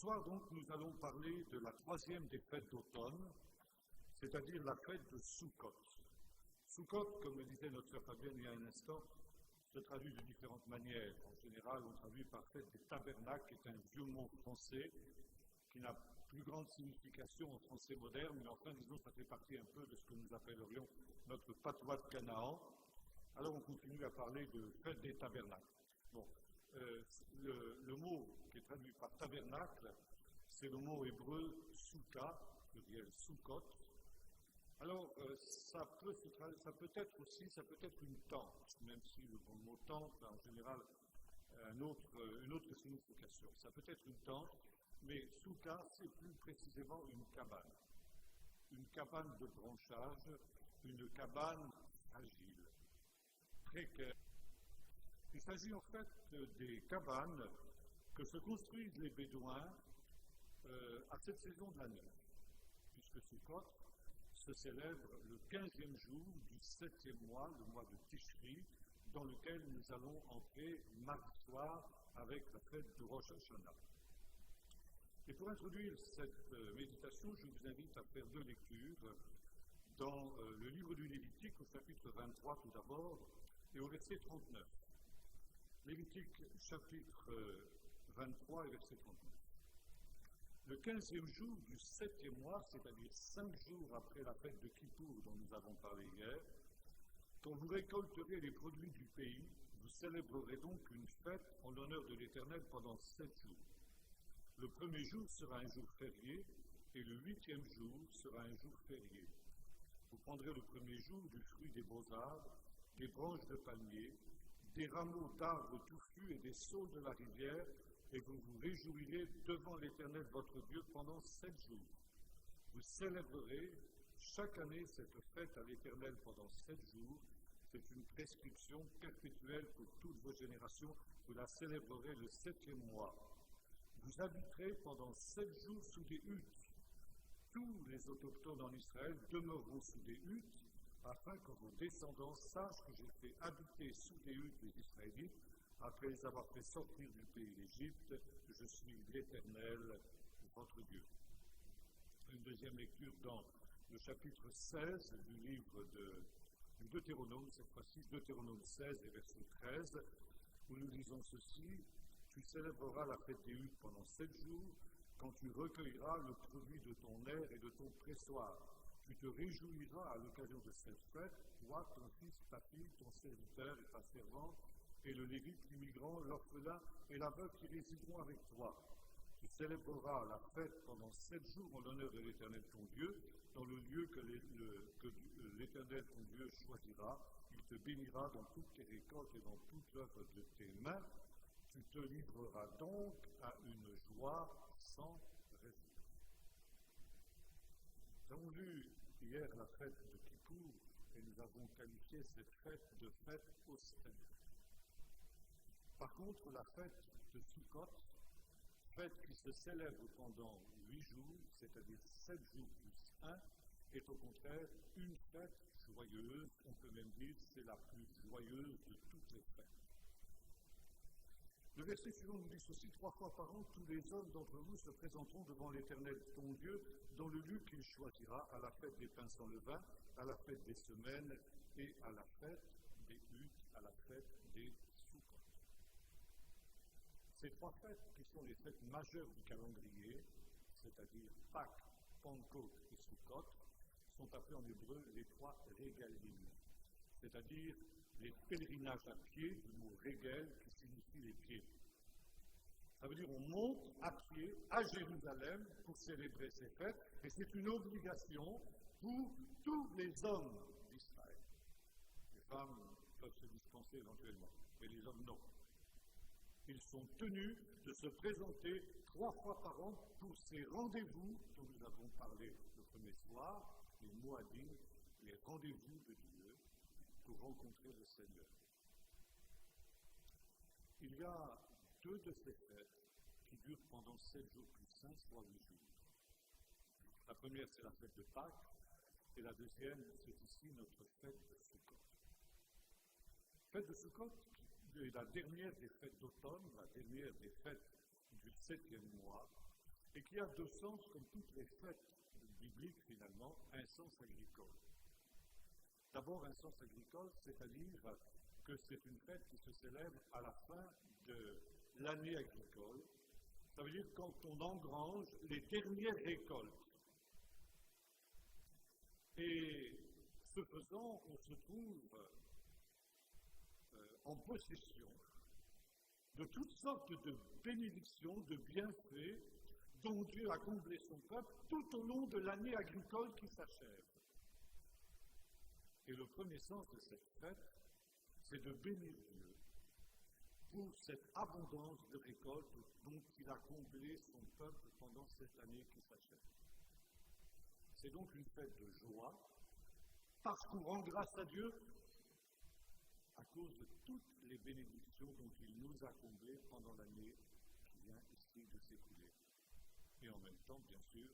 soir, donc, nous allons parler de la troisième des fêtes d'automne, c'est-à-dire la fête de Sukkot. Sukkot, comme le disait notre sœur Fabienne il y a un instant, se traduit de différentes manières. En général, on traduit par fête des tabernacles, qui est un vieux mot français, qui n'a plus grande signification en français moderne, mais enfin, disons, ça fait partie un peu de ce que nous appellerions notre patois de Canaan. Alors, on continue à parler de fête des tabernacles. Bon, le mot qui est traduit par tabernacle, c'est le mot hébreu souka, pluriel soukot. Alors, ça peut être aussi, ça peut être une tente, même si le mot tente a en général une autre signification. Ça peut être une tente, mais souka, c'est plus précisément une cabane de branchage, une cabane fragile, précaire. Il s'agit en fait des cabanes que se construisent les Bédouins à cette saison de l'année, puisque Sukkot se célèbre le 15e jour du 7e mois, le mois de Tishri, dans lequel nous allons entrer mardi soir avec la fête de Rosh Hashanah. Et pour introduire cette méditation, je vous invite à faire deux lectures dans le livre du Lévitique, au chapitre 23 tout d'abord, et au verset 39. Lévitique, chapitre 23 et verset 39. Le 15e jour du 7e mois, c'est-à-dire 5 jours après la fête de Kippour dont nous avons parlé hier, quand vous récolterez les produits du pays, vous célébrerez donc une fête en l'honneur de l'Éternel pendant 7 jours. Le premier jour sera un jour férié et le 8e jour sera un jour férié. Vous prendrez le premier jour du fruit des beaux arbres, des branches de palmier, des rameaux d'arbres touffus et des saules de la rivière, et vous vous réjouirez devant l'Éternel votre Dieu pendant 7 jours. Vous célébrerez chaque année cette fête à l'Éternel pendant 7 jours. C'est une prescription perpétuelle pour toutes vos générations. Vous la célébrerez le 7e mois. Vous habiterez pendant 7 jours sous des huttes. Tous les autochtones en Israël demeureront sous des huttes, afin que vos descendants sachent que j'ai fait habiter sous des huttes les Israélites, après les avoir fait sortir du pays d'Égypte. Je suis l'Éternel, votre Dieu. Une deuxième lecture dans le chapitre 16 du livre du Deutéronome, cette fois-ci, Deutéronome 16 et verset 13, où nous lisons ceci: Tu célébreras la fête des huttes pendant 7 jours, quand tu recueilleras le produit de ton aire et de ton pressoir. Tu te réjouiras à l'occasion de cette fête, toi, ton fils, ta fille, ton serviteur et ta servante, et le Lévite, l'immigrant, l'orphelin et la veuve qui résideront avec toi. Tu célébreras la fête pendant 7 jours en l'honneur de l'Éternel ton Dieu, dans le lieu que l'Éternel ton Dieu choisira. Il te bénira dans toutes tes récoltes et dans toute l'œuvre de tes mains. Tu te livreras donc à une joie sans raison. Nous avons vu hier la fête de Kippour et nous avons qualifié cette fête de fête austère. Par contre, la fête de Sukkot, fête qui se célèbre pendant 8 jours, c'est-à-dire 7 jours plus 1, est au contraire une fête joyeuse. On peut même dire que c'est la plus joyeuse de toutes les fêtes. Le verset suivant nous dit ceci: 3 fois par an, tous les hommes d'entre vous se présenteront devant l'Éternel ton Dieu dans le lieu qu'il choisira, à la fête des pains sans levain, à la fête des semaines et à la fête des huttes, à la fête des Sukkot. Ces 3 fêtes, qui sont les fêtes majeures du calendrier, c'est-à-dire Pâques, Pentecôte et Sukkot, sont appelées en hébreu les 3 régalim, c'est-à-dire les pèlerinages à pied, du mot régel qui signifie les pieds. Ça veut dire on monte à pied à Jérusalem pour célébrer ces fêtes, et c'est une obligation pour tous les hommes d'Israël. Les femmes peuvent se dispenser éventuellement, mais les hommes non. Ils sont tenus de se présenter 3 fois par an pour ces rendez-vous dont nous avons parlé le premier soir, les Moadim, les rendez-vous de Dieu pour rencontrer le Seigneur. Il y a 2 de ces fêtes qui durent pendant 7 jours plus 1, soit 8 jours. La première, c'est la fête de Pâques, et la deuxième, c'est ici notre fête de Sukkot. Fête de Sukkot est la dernière des fêtes d'automne, la dernière des fêtes du 7e mois, et qui a deux sens, comme toutes les fêtes bibliques finalement, un sens agricole. D'abord un sens agricole, c'est-à-dire que c'est une fête qui se célèbre à la fin de l'année agricole. Ça veut dire quand on engrange les dernières récoltes. Et ce faisant, on se trouve en possession de toutes sortes de bénédictions, de bienfaits dont Dieu a comblé son peuple tout au long de l'année agricole qui s'achève. Et le premier sens de cette fête, c'est de bénir Dieu pour cette abondance de récolte dont il a comblé son peuple pendant cette année qui s'achève. C'est donc une fête de joie, parce qu'on rend grâce à Dieu à cause de toutes les bénédictions dont il nous a comblés pendant l'année qui vient ici de s'écouler. Et en même temps, bien sûr,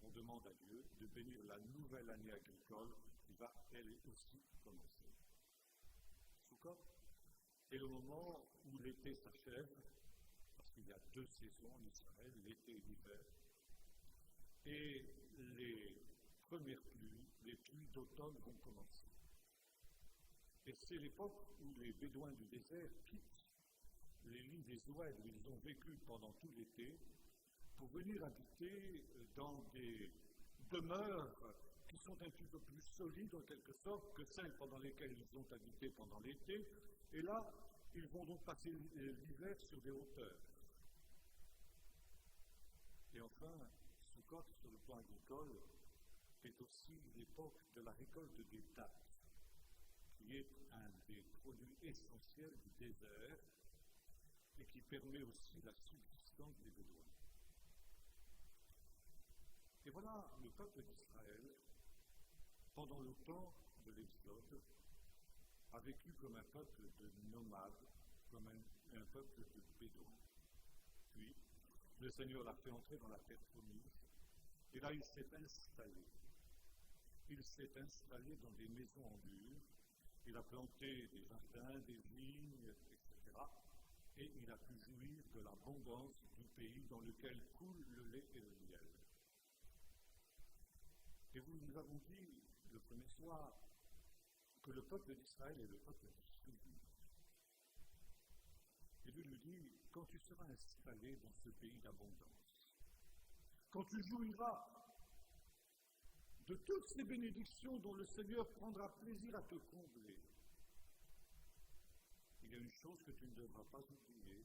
on demande à Dieu de bénir la nouvelle année agricole qui va, elle aussi, commencer. Soukot est le moment où l'été s'achève, parce qu'il y a deux saisons en Israël, l'été et l'hiver, et les premières pluies, les pluies d'automne vont commencer. Et c'est l'époque où les Bédouins du désert quittent les lits des oueds où ils ont vécu pendant tout l'été pour venir habiter dans des demeures qui sont un petit peu plus solides en quelque sorte que celles pendant lesquelles ils ont habité pendant l'été. Et là, ils vont donc passer l'hiver sur des hauteurs. Et enfin, Soukot, sur le plan agricole, est aussi l'époque de la récolte des dattes, qui est un des produits essentiels du désert et qui permet aussi la subsistance des Bédouins. Et voilà, le peuple d'Israël, pendant le temps de l'Exode, a vécu comme un peuple de nomades, comme un peuple de Bédouins. Puis, le Seigneur l'a fait entrer dans la terre promise, et là il s'est installé. Il s'est installé dans des maisons en mur, il a planté des jardins, des vignes, etc. Et il a pu jouir de l'abondance du pays dans lequel coule le lait et le miel. Et nous avons dit le premier soir que le peuple d'Israël est le peuple du souvenir. Et Dieu lui dit, quand tu seras installé dans ce pays d'abondance, quand tu jouiras de toutes ces bénédictions dont le Seigneur prendra plaisir à te combler, il y a une chose que tu ne devras pas oublier,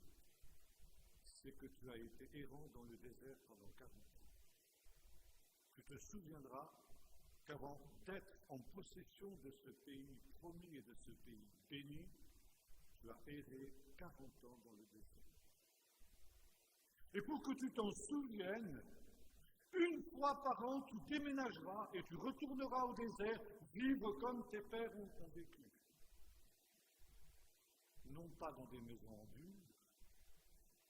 c'est que tu as été errant dans le désert pendant 40 ans. Tu te souviendras qu'avant d'être en possession de ce pays promis et de ce pays béni, tu as erré 40 ans dans le désert. Et pour que tu t'en souviennes, une fois par an, tu déménageras et tu retourneras au désert vivre comme tes pères ont vécu. Non pas dans des maisons en dur,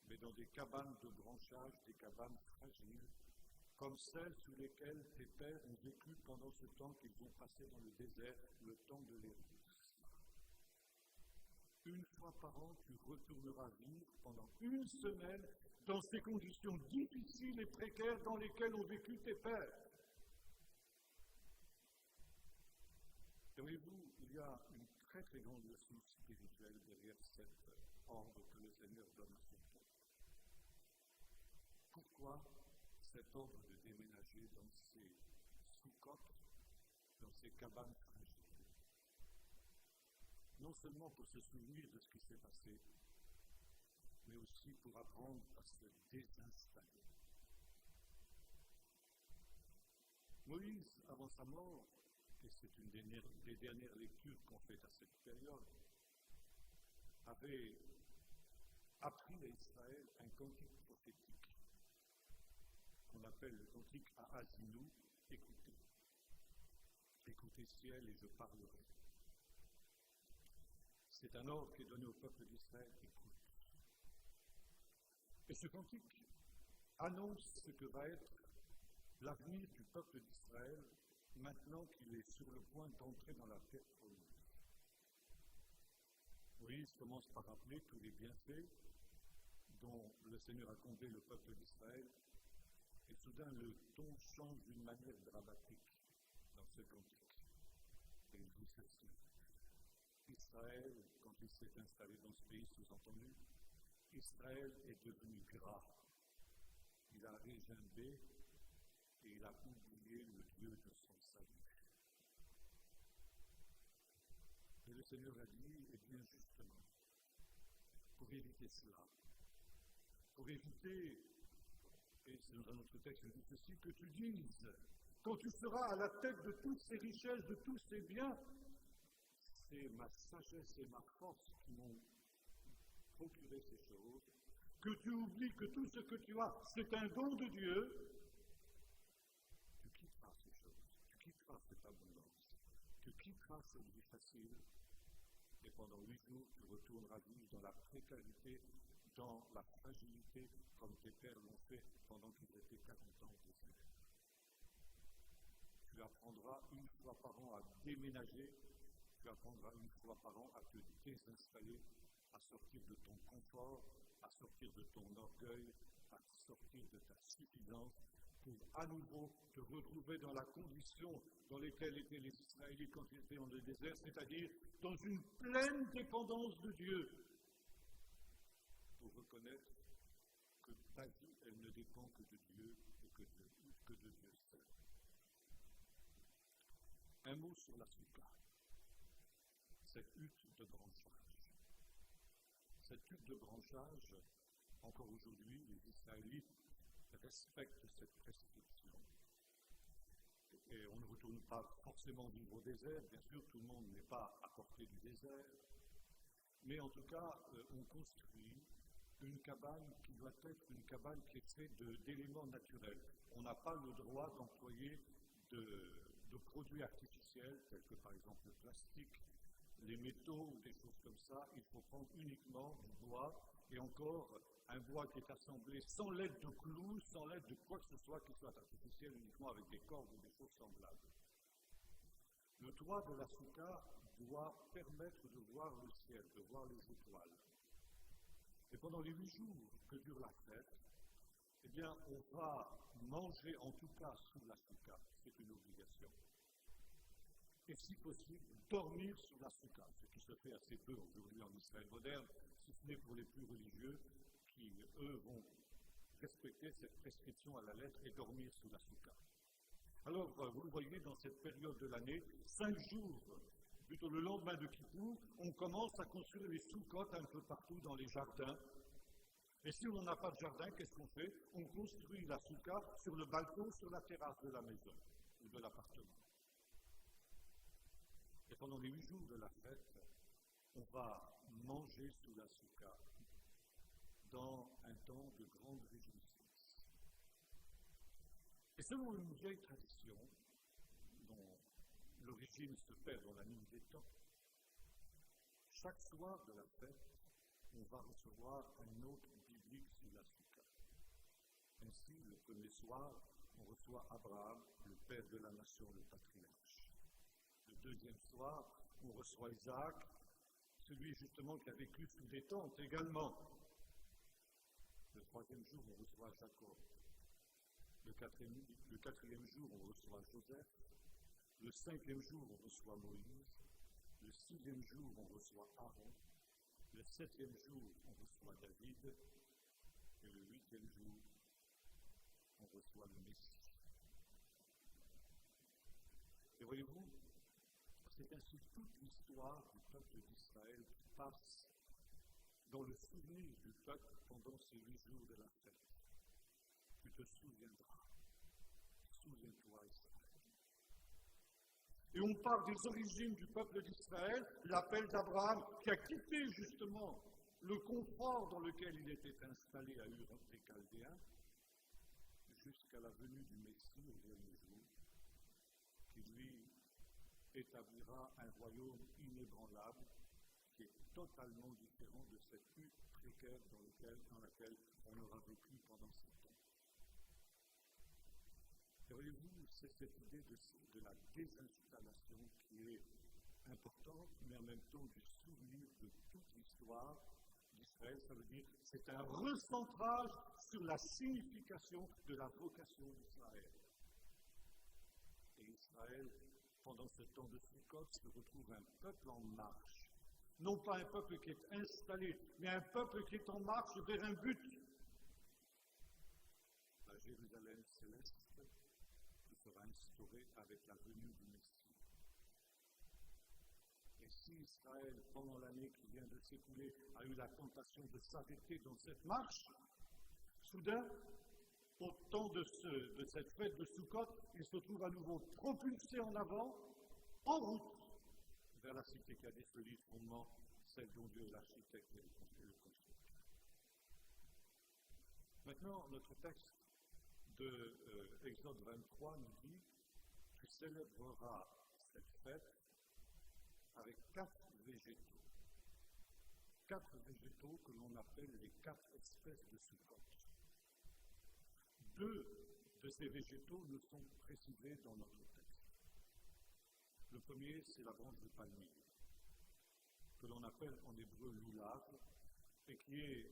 mais dans des cabanes de branchage, des cabanes fragiles, comme celles sous lesquelles tes pères ont vécu pendant ce temps qu'ils ont passé dans le désert, le temps de l'Ergus. Une fois par an, tu retourneras vivre pendant une semaine dans ces conditions difficiles et précaires dans lesquelles ont vécu tes pères. Et voyez-vous, il y a une très très grande leçon spirituelle derrière cet ordre que le Seigneur donne à son peuple. Pourquoi cet ordre de déménager dans ces sous-coques, dans ces cabanes fragiles? Non seulement pour se souvenir de ce qui s'est passé, mais aussi pour apprendre à se désinstaller. Moïse, avant sa mort, et c'est une des dernières lectures qu'on fait à cette période, avait appris à Israël un cantique prophétique qu'on appelle le cantique à Azinou, écoutez. Écoutez ciel et je parlerai. C'est un ordre qui est donné au peuple d'Israël, écoute. Et ce cantique annonce ce que va être l'avenir du peuple d'Israël maintenant qu'il est sur le point d'entrer dans la terre promise. Moïse commence par rappeler tous les bienfaits dont le Seigneur a comblé le peuple d'Israël Et soudain, le ton change d'une manière dramatique dans ce cantique. Et il dit ceci. Israël, quand il s'est installé dans ce pays, sous-entendu, Israël est devenu gras. Il a régimbé et il a oublié le Dieu de son salut. Et le Seigneur a dit, et bien justement, pour éviter cela, pour éviter, et c'est dans un autre texte, il dit ceci, que tu dises, quand tu seras à la tête de toutes ces richesses, de tous ces biens, c'est ma sagesse et ma force qui m'ont procuré ces choses, que tu oublies que tout ce que tu as, c'est un don de Dieu, tu quitteras ces choses, tu quitteras cette abondance, tu quitteras cette vie facile, et pendant 8 jours, tu retourneras vivre dans la précarité, dans la fragilité, comme tes pères l'ont fait pendant qu'ils étaient 40 ans au désert. Tu apprendras une fois par an à déménager, tu apprendras une fois par an à te désinstaller, à sortir de ton confort, à sortir de ton orgueil, à sortir de ta suffisance, pour à nouveau te retrouver dans la condition dans laquelle étaient les Israélites quand ils étaient dans le désert, c'est-à-dire dans une pleine dépendance de Dieu, pour reconnaître que ta vie, elle ne dépend que de Dieu et que de Dieu seul. Un mot sur la Souka, cette hutte de branchage. Cette hutte de branchage, encore aujourd'hui, les Israélites respectent cette prescription. Et on ne retourne pas forcément vivre au désert, bien sûr, tout le monde n'est pas à portée du désert, mais en tout cas, on construit une cabane qui doit être une cabane qui est faite d'éléments naturels. On n'a pas le droit d'employer de produits artificiels, tels que par exemple le plastique, les métaux ou des choses comme ça. Il faut prendre uniquement du bois, et encore un bois qui est assemblé sans l'aide de clous, sans l'aide de quoi que ce soit qui soit artificiel, uniquement avec des cordes ou des choses semblables. Le toit de la souka doit permettre de voir le ciel, de voir les étoiles. Et pendant les 8 jours que dure la fête, eh bien, on va manger, en tout cas sous la souka, c'est une obligation. Et si possible, dormir sous la souka, ce qui se fait assez peu aujourd'hui en Israël moderne, si ce n'est pour les plus religieux, qui, eux, vont respecter cette prescription à la lettre et dormir sous la souka. Alors, vous le voyez, dans cette période de l'année, 5 jours, plutôt le lendemain de Kippour, on commence à construire les soukottes un peu partout dans les jardins. Et si on n'a pas de jardin, qu'est-ce qu'on fait? On construit la souka sur le balcon, sur la terrasse de la maison ou de l'appartement. Et pendant les 8 jours de la fête, on va manger sous la souka dans un temps de grande réjouissance. Et selon une vieille tradition, dont l'origine se perd dans la nuit des temps, chaque soir de la fête, on va recevoir un hôte biblique sous la souka. Ainsi, le premier soir, on reçoit Abraham, le père de la nation, le patriarche. Le deuxième soir, on reçoit Isaac, celui justement qui a vécu sous des tentes également. Le troisième jour, on reçoit Jacob. Le quatrième jour, on reçoit Joseph. Le 5e jour, on reçoit Moïse. Le 6e jour, on reçoit Aaron. Le 7e jour, on reçoit David. Et le 8e jour, on reçoit le Messie. Et voyez-vous, c'est ainsi toute l'histoire du peuple d'Israël qui passe dans le souvenir du peuple pendant ces 8 jours de la fête. Tu te souviendras. Souviens-toi, Israël. Et on parle des origines du peuple d'Israël, l'appel d'Abraham, qui a quitté justement le confort dans lequel il était installé à Ur des Chaldéens, jusqu'à la venue du Messie au dernier jour, qui lui établira un royaume inébranlable, qui est totalement différent de cette hutte précaire dans laquelle on aura vécu pendant 7 ans. Et voyez-vous, c'est cette idée de la désinstallation qui est importante, mais en même temps du souvenir de toute l'histoire d'Israël, ça veut dire que c'est un recentrage sur la signification de la vocation d'Israël. Et Israël, pendant ce temps de Sukkot, se retrouve un peuple en marche. Non pas un peuple qui est installé, mais un peuple qui est en marche vers un but. La Jérusalem céleste qui sera instaurée avec la venue du Messie. Et si Israël, pendant l'année qui vient de s'écouler, a eu la tentation de s'arrêter dans cette marche, soudain, au temps de cette fête de Sukkot, il se trouve à nouveau propulsé en avant, en route, vers la cité qui a des solides fondements, celle dont Dieu est l'architecte et le constructeur. Maintenant, notre texte de Exode 23 nous dit « Tu célébreras cette fête avec 4 végétaux. 4 végétaux que l'on appelle les 4 espèces de Sukkot. 2 de ces végétaux nous sont précisés dans notre texte. Le premier, c'est la branche de palmier, que l'on appelle en hébreu lulav, et qui est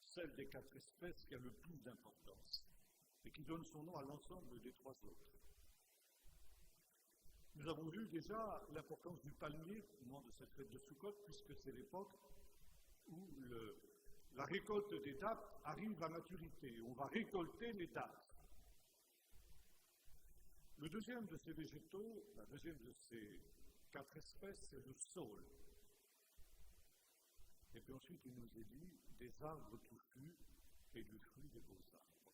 celle des 4 espèces qui a le plus d'importance, et qui donne son nom à l'ensemble des 3 autres. Nous avons vu déjà l'importance du palmier au moment de cette fête de Sukkot, puisque c'est l'époque où la récolte des dattes arrive à maturité. On va récolter les dattes. Le deuxième de ces végétaux, la deuxième de ces 4 espèces, c'est le saule. Et puis ensuite, il nous est dit des arbres touffus et du fruit des beaux arbres.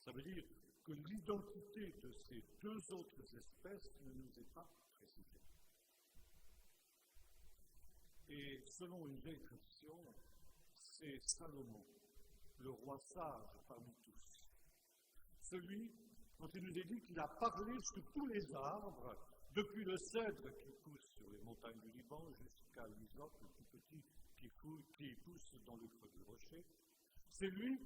Ça veut dire que l'identité de ces 2 autres espèces ne nous est pas précisée. Et selon une vieille tradition, c'est Salomon, le roi sage parmi tous. Celui dont il nous est dit qu'il a parlé sur tous les arbres, depuis le cèdre qui pousse sur les montagnes du Liban jusqu'à l'hysope, le plus petit qui pousse dans le creux du rocher. C'est lui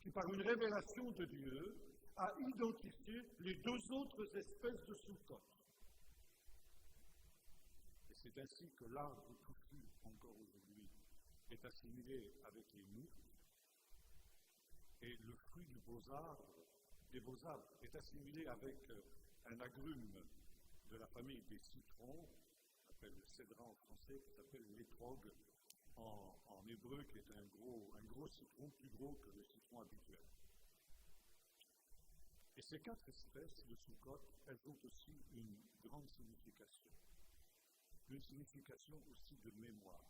qui, par une révélation de Dieu, a identifié les 2 autres espèces de Sukkot. Et c'est ainsi que l'arbre touffu, encore aujourd'hui, est assimilé avec les myrtes, et le fruit des beaux arbres est assimilé avec un agrume de la famille des citrons, qu'on appelle le cédran en français, qui s'appelle l'étrog en hébreu, qui est un gros citron, plus gros que le citron habituel. Et ces 4 espèces de Sukkot, elles ont aussi une grande signification. Une signification aussi de mémoire.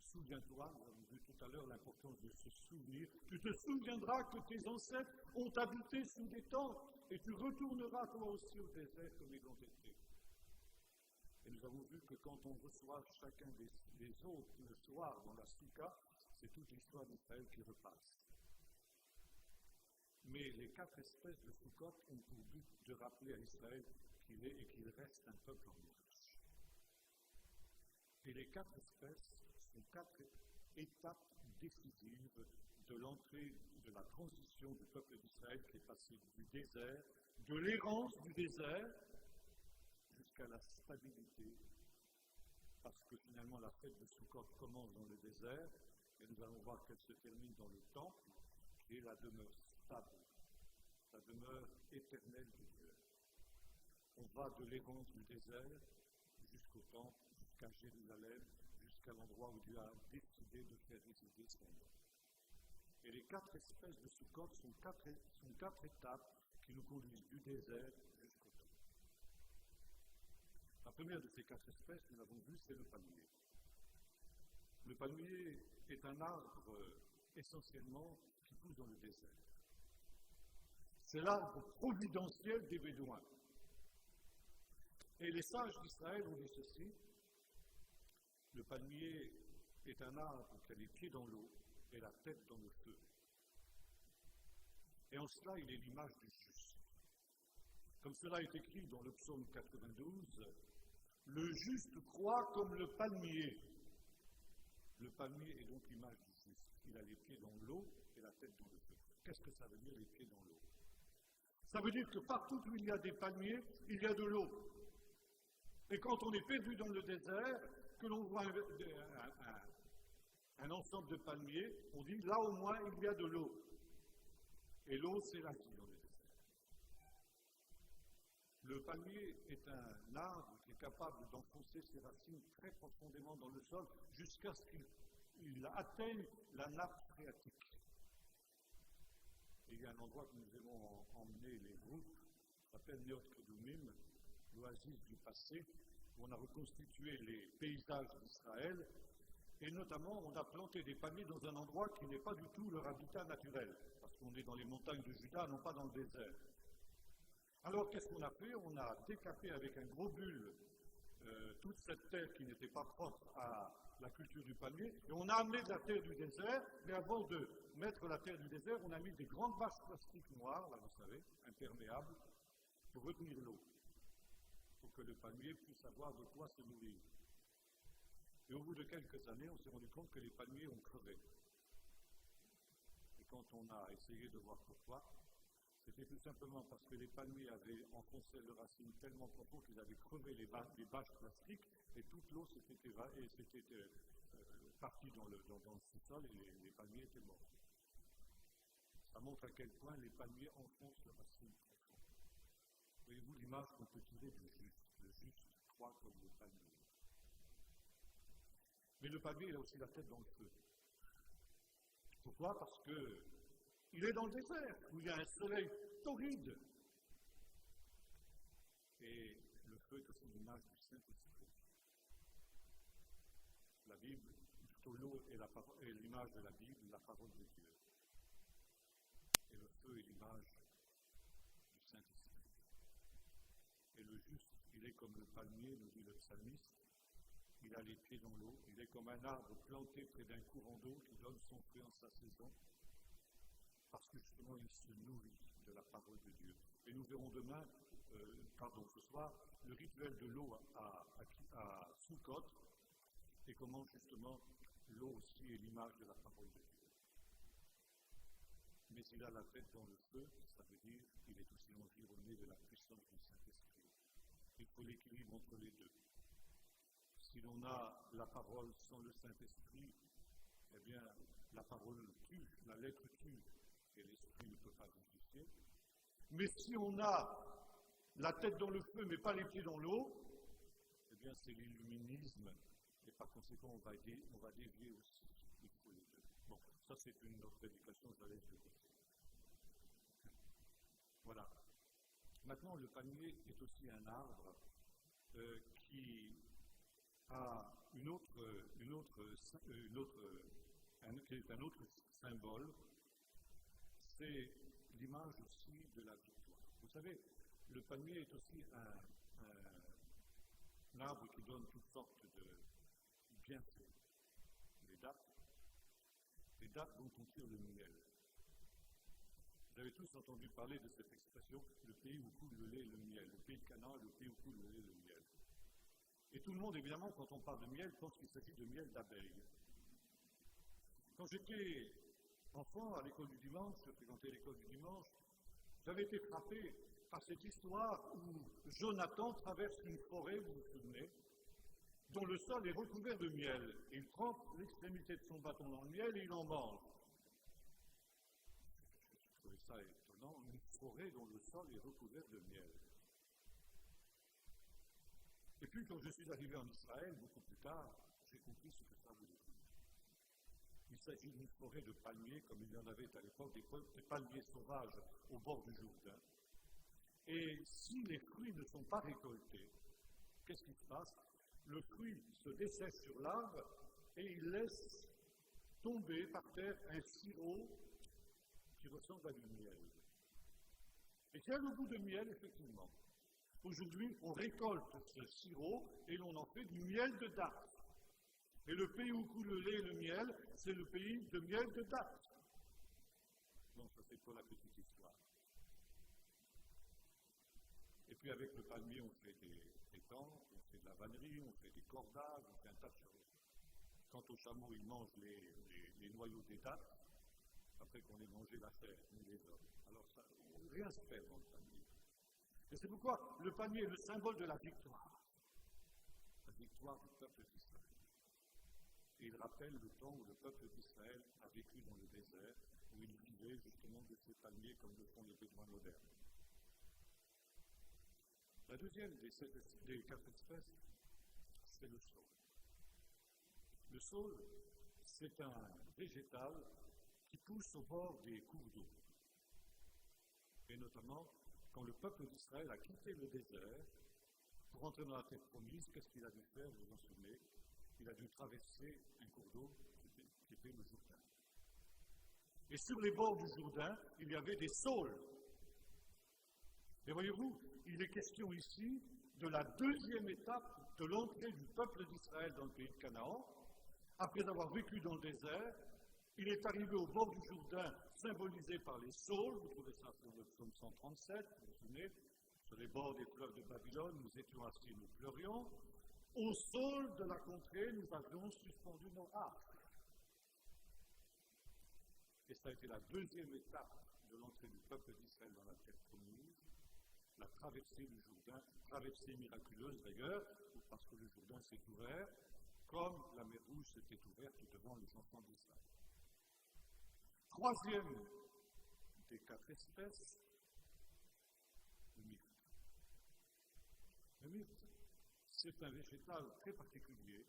Souviens-toi, nous avons vu tout à l'heure l'importance de se souvenir. Tu te souviendras que tes ancêtres ont habité sous des tentes et tu retourneras toi aussi au désert comme ils l'ont été. Et nous avons vu que quand on reçoit chacun des autres le soir dans la soukha, c'est toute l'histoire d'Israël qui repasse. Mais les 4 espèces de Sukkot ont pour but de rappeler à Israël qu'il est et qu'il reste un peuple en marche. Et les 4 espèces sont 4 étapes décisives de l'entrée, de la transition du peuple d'Israël qui est passé du désert, de l'errance du désert, jusqu'à la stabilité, parce que finalement la fête de Sukkot commence dans le désert, et nous allons voir qu'elle se termine dans le temple, qui est la demeure stable, la demeure éternelle de Dieu. On va de l'errance du désert jusqu'au temple, jusqu'à Jérusalem, jusqu'à l'endroit où Dieu a décidé de faire résider son nom. Et les 4 espèces de Sukkot sont 4 étapes qui nous conduisent du désert jusqu'au temple. La première de ces 4 espèces, nous l'avons vu, c'est le palmier. Le palmier est un arbre essentiellement qui pousse dans le désert. C'est l'arbre providentiel des Bédouins. Et les sages d'Israël ont dit ceci: le palmier est un arbre qui a les pieds dans l'eau et la tête dans le feu. Et en cela, il est l'image du juste. Comme cela est écrit dans le psaume 92, le juste croit comme le palmier. Le palmier est donc l'image du juste. Il a les pieds dans l'eau et la tête dans le feu. Qu'est-ce que ça veut dire, les pieds dans l'eau? Ça veut dire que partout où il y a des palmiers, il y a de l'eau. Et quand on est perdu dans le désert, Lorsque l'on voit un ensemble de palmiers, on dit là au moins il y a de l'eau. Et l'eau, c'est la vie dans le désert. Le palmier est un arbre qui est capable d'enfoncer ses racines très profondément dans le sol jusqu'à ce qu'il atteigne la nappe phréatique. Et il y a un endroit que nous aimons emmener les groupes, qui s'appelle Neot Kedumim, l'oasis du passé, où on a reconstitué les paysages d'Israël, et notamment on a planté des palmiers dans un endroit qui n'est pas du tout leur habitat naturel, parce qu'on est dans les montagnes de Juda, non pas dans le désert. Alors qu'est-ce qu'on a fait? On a décapé avec un gros bulle toute cette terre qui n'était pas propre à la culture du palmier, et on a amené de la terre du désert, mais avant de mettre la terre du désert, on a mis des grandes bâches plastiques noires, là vous savez, imperméables, pour retenir l'eau, pour que le palmier puisse avoir de quoi se nourrir. Et au bout de quelques années, on s'est rendu compte que les palmiers ont crevé. Et quand on a essayé de voir pourquoi, c'était tout simplement parce que les palmiers avaient enfoncé leurs racines tellement profond qu'ils avaient crevé les bâches plastiques et toute l'eau s'était partie dans le sous-sol et les palmiers étaient morts. Ça montre à quel point les palmiers enfoncent leurs racines profondes. Voyez-vous l'image qu'on peut tirer du juste? Le juste croit comme le palmier. Mais le palmier, il a aussi la tête dans le feu. Pourquoi? Parce qu'il est dans le désert, où il y a un soleil torride. Et le feu est aussi l'image du Saint-Esprit. La Bible, plutôt l'eau est l'image de la Bible, la parole de Dieu. Et le feu est l'image du Saint-Esprit. Et le juste, il est comme le palmier, nous dit le psalmiste. Il a les pieds dans l'eau, il est comme un arbre planté près d'un courant d'eau qui donne son fruit en sa saison, parce que justement il se nourrit de la parole de Dieu. Et nous verrons ce soir, le rituel de l'eau à Sukkot, et comment justement l'eau aussi est l'image de la parole de Dieu. Mais il a la tête dans le feu, ça veut dire qu'il est aussi environné de la puissance du Saint-Esprit. Il faut l'équilibre entre les deux. Si l'on a la parole sans le Saint-Esprit, eh bien, la parole tue, la lettre tue, et l'esprit ne peut pas justifier. Mais si on a la tête dans le feu, mais pas les pieds dans l'eau, eh bien, c'est l'illuminisme, et par conséquent, on va dévier aussi. Il faut les deux. Bon, ça c'est une autre prédication, je la laisse de côté. Voilà. Maintenant, le palmier est aussi un arbre qui a un autre symbole, c'est l'image aussi de la victoire. Vous savez, le palmier est aussi un arbre qui donne toutes sortes de bienfaits. Les dattes dont on tire le miel. Vous avez tous entendu parler de cette expression, le pays où coule le lait et le miel, le pays de Canaan, le pays où coule le lait et le miel. Et tout le monde, évidemment, quand on parle de miel, pense qu'il s'agit de miel d'abeille. Quand j'étais enfant, à l'école du dimanche, je fréquentais l'école du dimanche, j'avais été frappé par cette histoire où Jonathan traverse une forêt, vous vous souvenez, dont le sol est recouvert de miel. Et il trempe l'extrémité de son bâton dans le miel et il en mange. Je trouvais ça étonnant, une forêt dont le sol est recouvert de miel. Et puis, quand je suis arrivé en Israël, beaucoup plus tard, j'ai compris ce que ça voulait dire. Il s'agit d'une forêt de palmiers, comme il y en avait à l'époque, des palmiers sauvages au bord du Jourdain. Et si les fruits ne sont pas récoltés, qu'est-ce qui se passe? Le fruit se dessèche sur l'arbre et il laisse tomber par terre un sirop qui ressemble à du miel. Et qui a le goût de miel, effectivement. Aujourd'hui, on récolte ce sirop et l'on en fait du miel de date. Et le pays où coule le lait et le miel, c'est le pays de miel de date. Donc, ça c'est pour la petite histoire. Et puis avec le palmier, on fait des tentes, on fait de la vannerie, on fait des cordages, on fait un tas de choses. Quant aux chameaux, ils mangent les noyaux des dattes, après qu'on ait mangé la chair, nous les hommes. Alors ça, rien se fait dans le palmier. Et c'est pourquoi le palmier est le symbole de la victoire du peuple d'Israël. Et il rappelle le temps où le peuple d'Israël a vécu dans le désert, où il vivait justement de ces palmiers comme le font les Bédouins modernes. La deuxième des 4 espèces, c'est le saule. Le saule, c'est un végétal qui pousse au bord des cours d'eau. Et notamment, quand le peuple d'Israël a quitté le désert pour entrer dans la terre promise, qu'est-ce qu'il a dû faire, vous vous en souvenez? Il a dû traverser un cours d'eau qui était le Jourdain. Et sur les bords du Jourdain, il y avait des saules. Et voyez-vous, il est question ici de la deuxième étape de l'entrée du peuple d'Israël dans le pays de Canaan. Après avoir vécu dans le désert, il est arrivé au bord du Jourdain, symbolisé par les saules. Vous trouvez ça sur le psaume 137, vous vous souvenez, sur les bords des fleuves de Babylone, nous étions assis, nous pleurions. Au sol de la contrée, nous avions suspendu nos arcs. Et ça a été la deuxième étape de l'entrée du peuple d'Israël dans la terre promise, la traversée du Jourdain, traversée miraculeuse d'ailleurs, parce que le Jourdain s'est ouvert, comme la mer Rouge s'était ouverte devant les enfants d'Israël. Troisième des 4 espèces, le myrte. Le myrte, c'est un végétal très particulier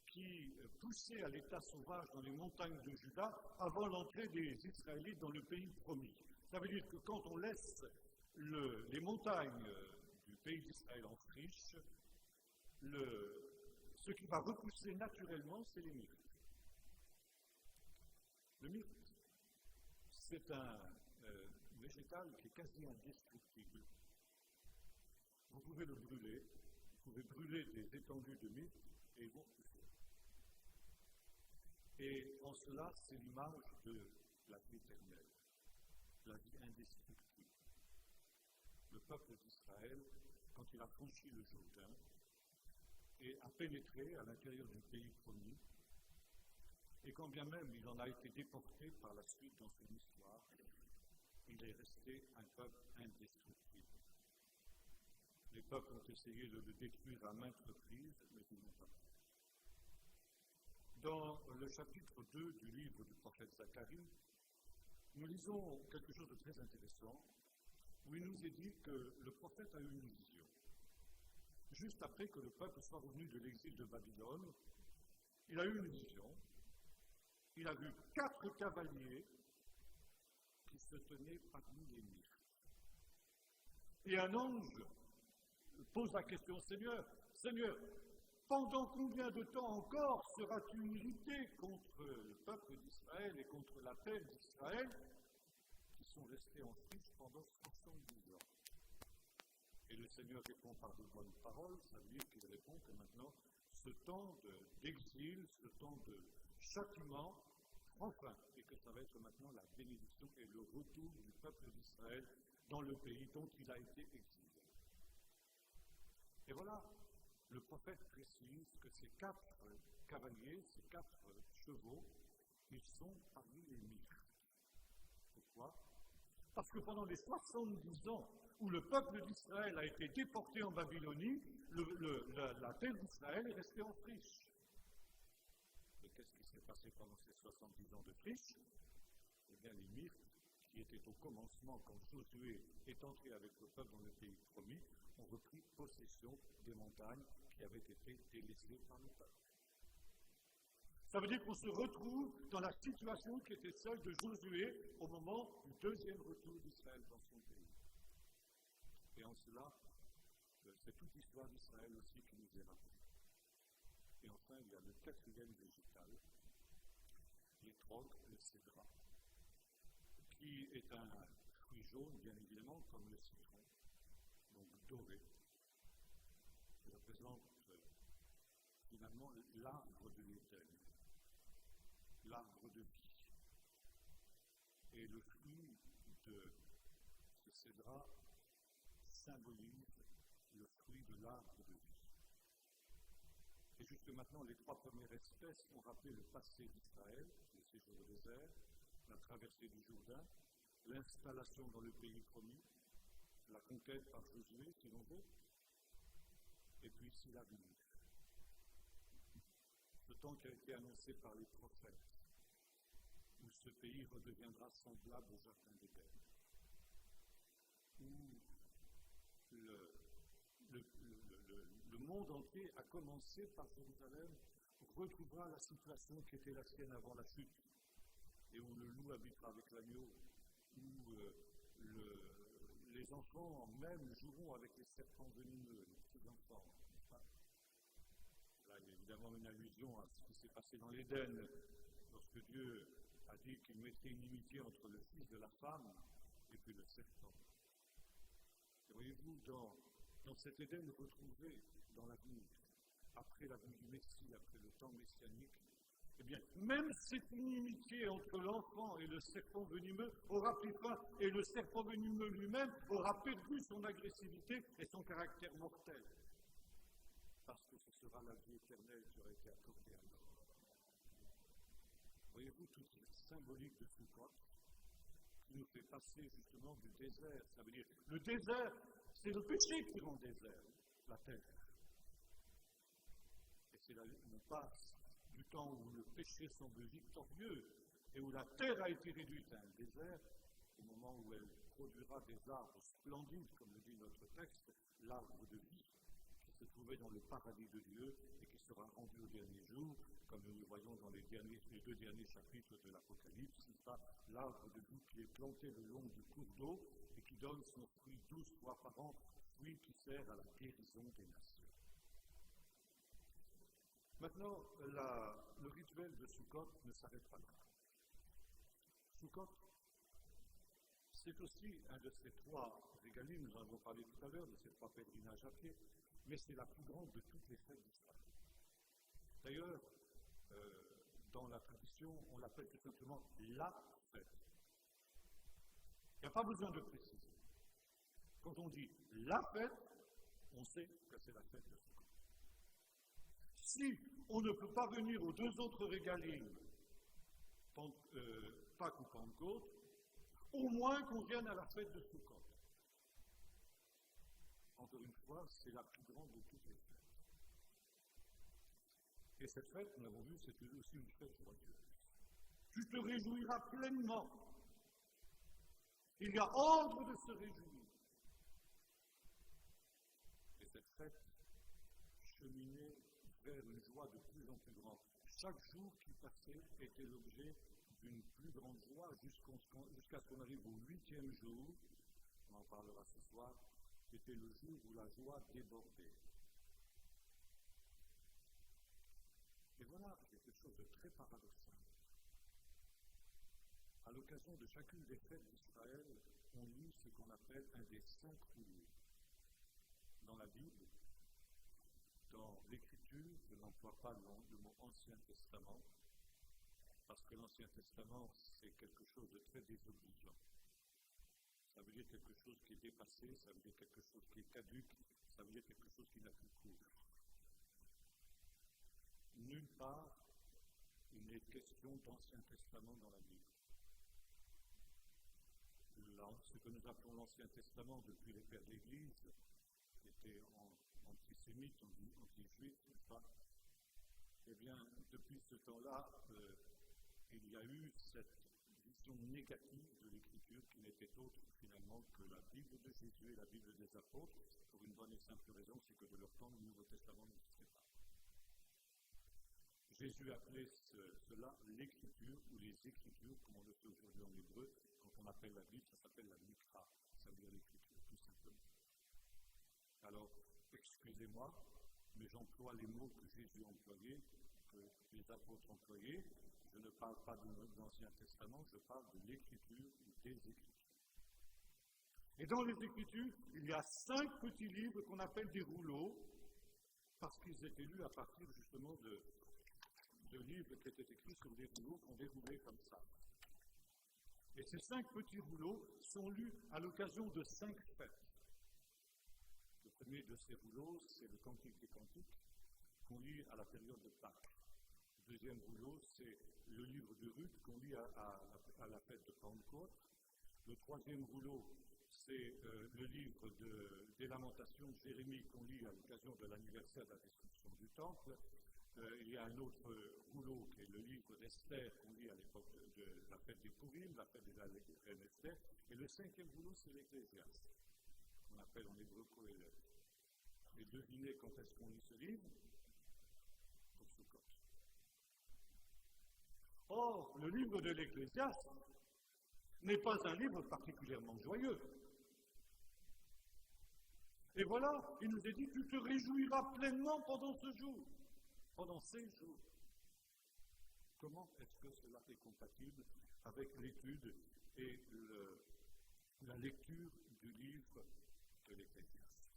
qui poussait à l'état sauvage dans les montagnes de Juda avant l'entrée des Israélites dans le pays promis. Ça veut dire que quand on laisse les montagnes du pays d'Israël en friche, ce qui va repousser naturellement, c'est les myrtes. Le myrte, c'est un végétal qui est quasi indestructible. Vous pouvez le brûler, vous pouvez brûler des étendues de myrte et ils vont pousser. Et en cela, c'est l'image de la vie éternelle, la vie indestructible. Le peuple d'Israël, quand il a franchi le Jourdain et a pénétré à l'intérieur du pays promis, et quand bien même il en a été déporté par la suite dans son histoire, il est resté un peuple indestructible. Les peuples ont essayé de le détruire à maintes reprises, mais ils n'ont pas pu. Dans le chapitre 2 du livre du prophète Zacharie, nous lisons quelque chose de très intéressant, où il nous est dit que le prophète a eu une vision. Juste après que le peuple soit revenu de l'exil de Babylone, il a eu une vision. Il a vu 4 cavaliers qui se tenaient parmi les myrtes. Et un ange pose la question, Seigneur, pendant combien de temps encore seras-tu irrité contre le peuple d'Israël et contre la terre d'Israël qui sont restés en friche pendant 70 ans? Et le Seigneur répond par de bonnes paroles, ça veut dire qu'il répond que maintenant, ce temps d'exil, ce temps de châtiment, enfin, et que ça va être maintenant la bénédiction et le retour du peuple d'Israël dans le pays dont il a été exilé. Et voilà, le prophète précise que ces 4 cavaliers, ces 4 chevaux, ils sont parmi les myrtes. Pourquoi? Parce que pendant les 70 ans où le peuple d'Israël a été déporté en Babylonie, la terre d'Israël est restée en friche. Et qu'est-ce qui s'est passé pendant ces 70 ans de friche? Eh bien, les myrtes, qui étaient au commencement quand Josué est entré avec le peuple dans le pays promis, ont repris possession des montagnes qui avaient été délaissées par le peuple. Ça veut dire qu'on se retrouve dans la situation qui était celle de Josué au moment du deuxième retour d'Israël dans son pays. Et en cela, c'est toute l'histoire d'Israël aussi qui nous est rappelée. Et enfin, il y a le 4e végétal, l'étrog, le cédra, qui est un fruit jaune, bien évidemment, comme le citron, donc doré, qui représente finalement l'arbre de l'Éden, l'arbre de vie. Et le fruit de ce cédra symbolise le fruit de l'arbre de vie. Et jusque maintenant, les 3 premières espèces ont rappelé le passé d'Israël, le séjour au désert, la traversée du Jourdain, l'installation dans le pays promis, la conquête par Josué, si l'on veut, et puis ici la vie. Ce temps qui a été annoncé par les prophètes, où ce pays redeviendra semblable au jardin d'Éden, où le monde entier, à commencer par Jérusalem, retrouvera la situation qui était la sienne avant la chute, et où le loup habitera avec l'agneau, où les enfants même joueront avec les serpents venimeux, les petits enfants. Là, il y a évidemment une allusion à ce qui s'est passé dans l'Éden, lorsque Dieu a dit qu'il mettrait une inimitié entre le fils de la femme et puis le serpent. Et voyez-vous, dans cet Éden retrouvé dans l'avenir, après la venue du Messie, après le temps messianique, eh bien, même cette inimitié entre l'enfant et le serpent venimeux aura pris fin, et le serpent venimeux lui-même aura perdu son agressivité et son caractère mortel, parce que ce sera la vie éternelle qui aura été accordée à l'homme. Voyez-vous toute cette symbolique de Sukkot qui nous fait passer justement du désert. Ça veut dire, le désert, c'est le péché qui rend désert, la terre. Et c'est là où on passe du temps où le péché semble victorieux et où la terre a été réduite à un désert, au moment où elle produira des arbres splendides, comme le dit notre texte, l'arbre de vie, qui se trouvait dans le paradis de Dieu et qui sera rendu au dernier jour, comme nous le voyons dans les deux derniers chapitres de l'Apocalypse. C'est ça, l'arbre de vie qui est planté le long du cours d'eau et qui donne son fruit 12 fois par an, fruit qui sert à la guérison des nations. Maintenant, le rituel de Sukkot ne s'arrête pas là. Sukkot, c'est aussi un de ces trois régalim, nous en avons parlé tout à l'heure, de ces trois pèlerinages à pied, mais c'est la plus grande de toutes les fêtes d'Israël. D'ailleurs, dans la tradition, on l'appelle tout simplement la fête. Il n'y a pas besoin de préciser. Quand on dit la fête, on sait que c'est la fête de Sukkot. Si on ne peut pas venir aux deux autres régalim, Pâques ou Pentecôte, au moins qu'on vienne à la fête de Sukkot. Encore une fois, c'est la plus grande de toutes les fêtes. Et cette fête, nous l'avons vu, c'est aussi une fête joyeuse. Tu te réjouiras pleinement. Il y a ordre de se réjouir. Et cette fête cheminait vers une joie de plus en plus grande. Chaque jour qui passait était l'objet d'une plus grande joie jusqu'à ce qu'on arrive au 8e jour, on en parlera ce soir, c'était le jour où la joie débordait. Et voilà quelque chose de très paradoxal. À l'occasion de chacune des fêtes d'Israël, on lit ce qu'on appelle un des 5 rouleaux. Dans la Bible, dans l'Écriture, je n'emploie pas le mot Ancien Testament, parce que l'Ancien Testament, c'est quelque chose de très désobligeant. Ça veut dire quelque chose qui est dépassé, ça veut dire quelque chose qui est caduque, ça veut dire quelque chose qui n'a plus cours. Nulle part, il n'est question d'Ancien Testament dans la Bible. Ce que nous appelons l'Ancien Testament depuis les pères d'Église, qui étaient antisémites, anti-juifs, n'est-ce pas? Eh bien, depuis ce temps-là, il y a eu cette vision négative de l'Écriture qui n'était autre finalement que la Bible de Jésus et la Bible des apôtres, pour une bonne et simple raison, c'est que de leur temps, le Nouveau Testament n'existait pas. Jésus appelait cela l'Écriture ou les Écritures, comme on le fait aujourd'hui en hébreu. Quand on appelle la Bible, ça s'appelle la Mikra, ça veut dire l'Écriture, tout simplement. Alors, excusez-moi, mais j'emploie les mots que Jésus employait, que les apôtres employaient. Je ne parle pas de l'Ancien Testament, je parle de l'Écriture ou des Écritures. Et dans les Écritures, il y a 5 petits livres qu'on appelle des rouleaux, parce qu'ils étaient lus à partir justement de livres qui étaient écrits sur des rouleaux qu'on déroulait comme ça. Et ces 5 petits rouleaux sont lus à l'occasion de 5 fêtes. Le premier de ces rouleaux, c'est le Cantique des Cantiques, qu'on lit à la période de Pâques. Le deuxième rouleau, c'est le livre de Ruth, qu'on lit à la fête de Pentecôte. Le troisième rouleau, c'est le livre des Lamentations de Jérémie, qu'on lit à l'occasion de l'anniversaire de la destruction du Temple. Il y a un autre rouleau qui est le livre d'Esther qu'on lit à l'époque de la fête des Pourim, la fête des reines Esther. Et le 5e rouleau, c'est l'Ecclésiaste, qu'on appelle en hébreu Kohelet. Et devinez quand est-ce qu'on lit ce livre? Pour Sukkot. Or, le livre de l'Ecclésiaste n'est pas un livre particulièrement joyeux. Et voilà, il nous est dit, tu te réjouiras pleinement pendant ce jour, pendant 6 jours. Comment est-ce que cela est compatible avec l'étude et la lecture du livre de l'Ecclésiaste?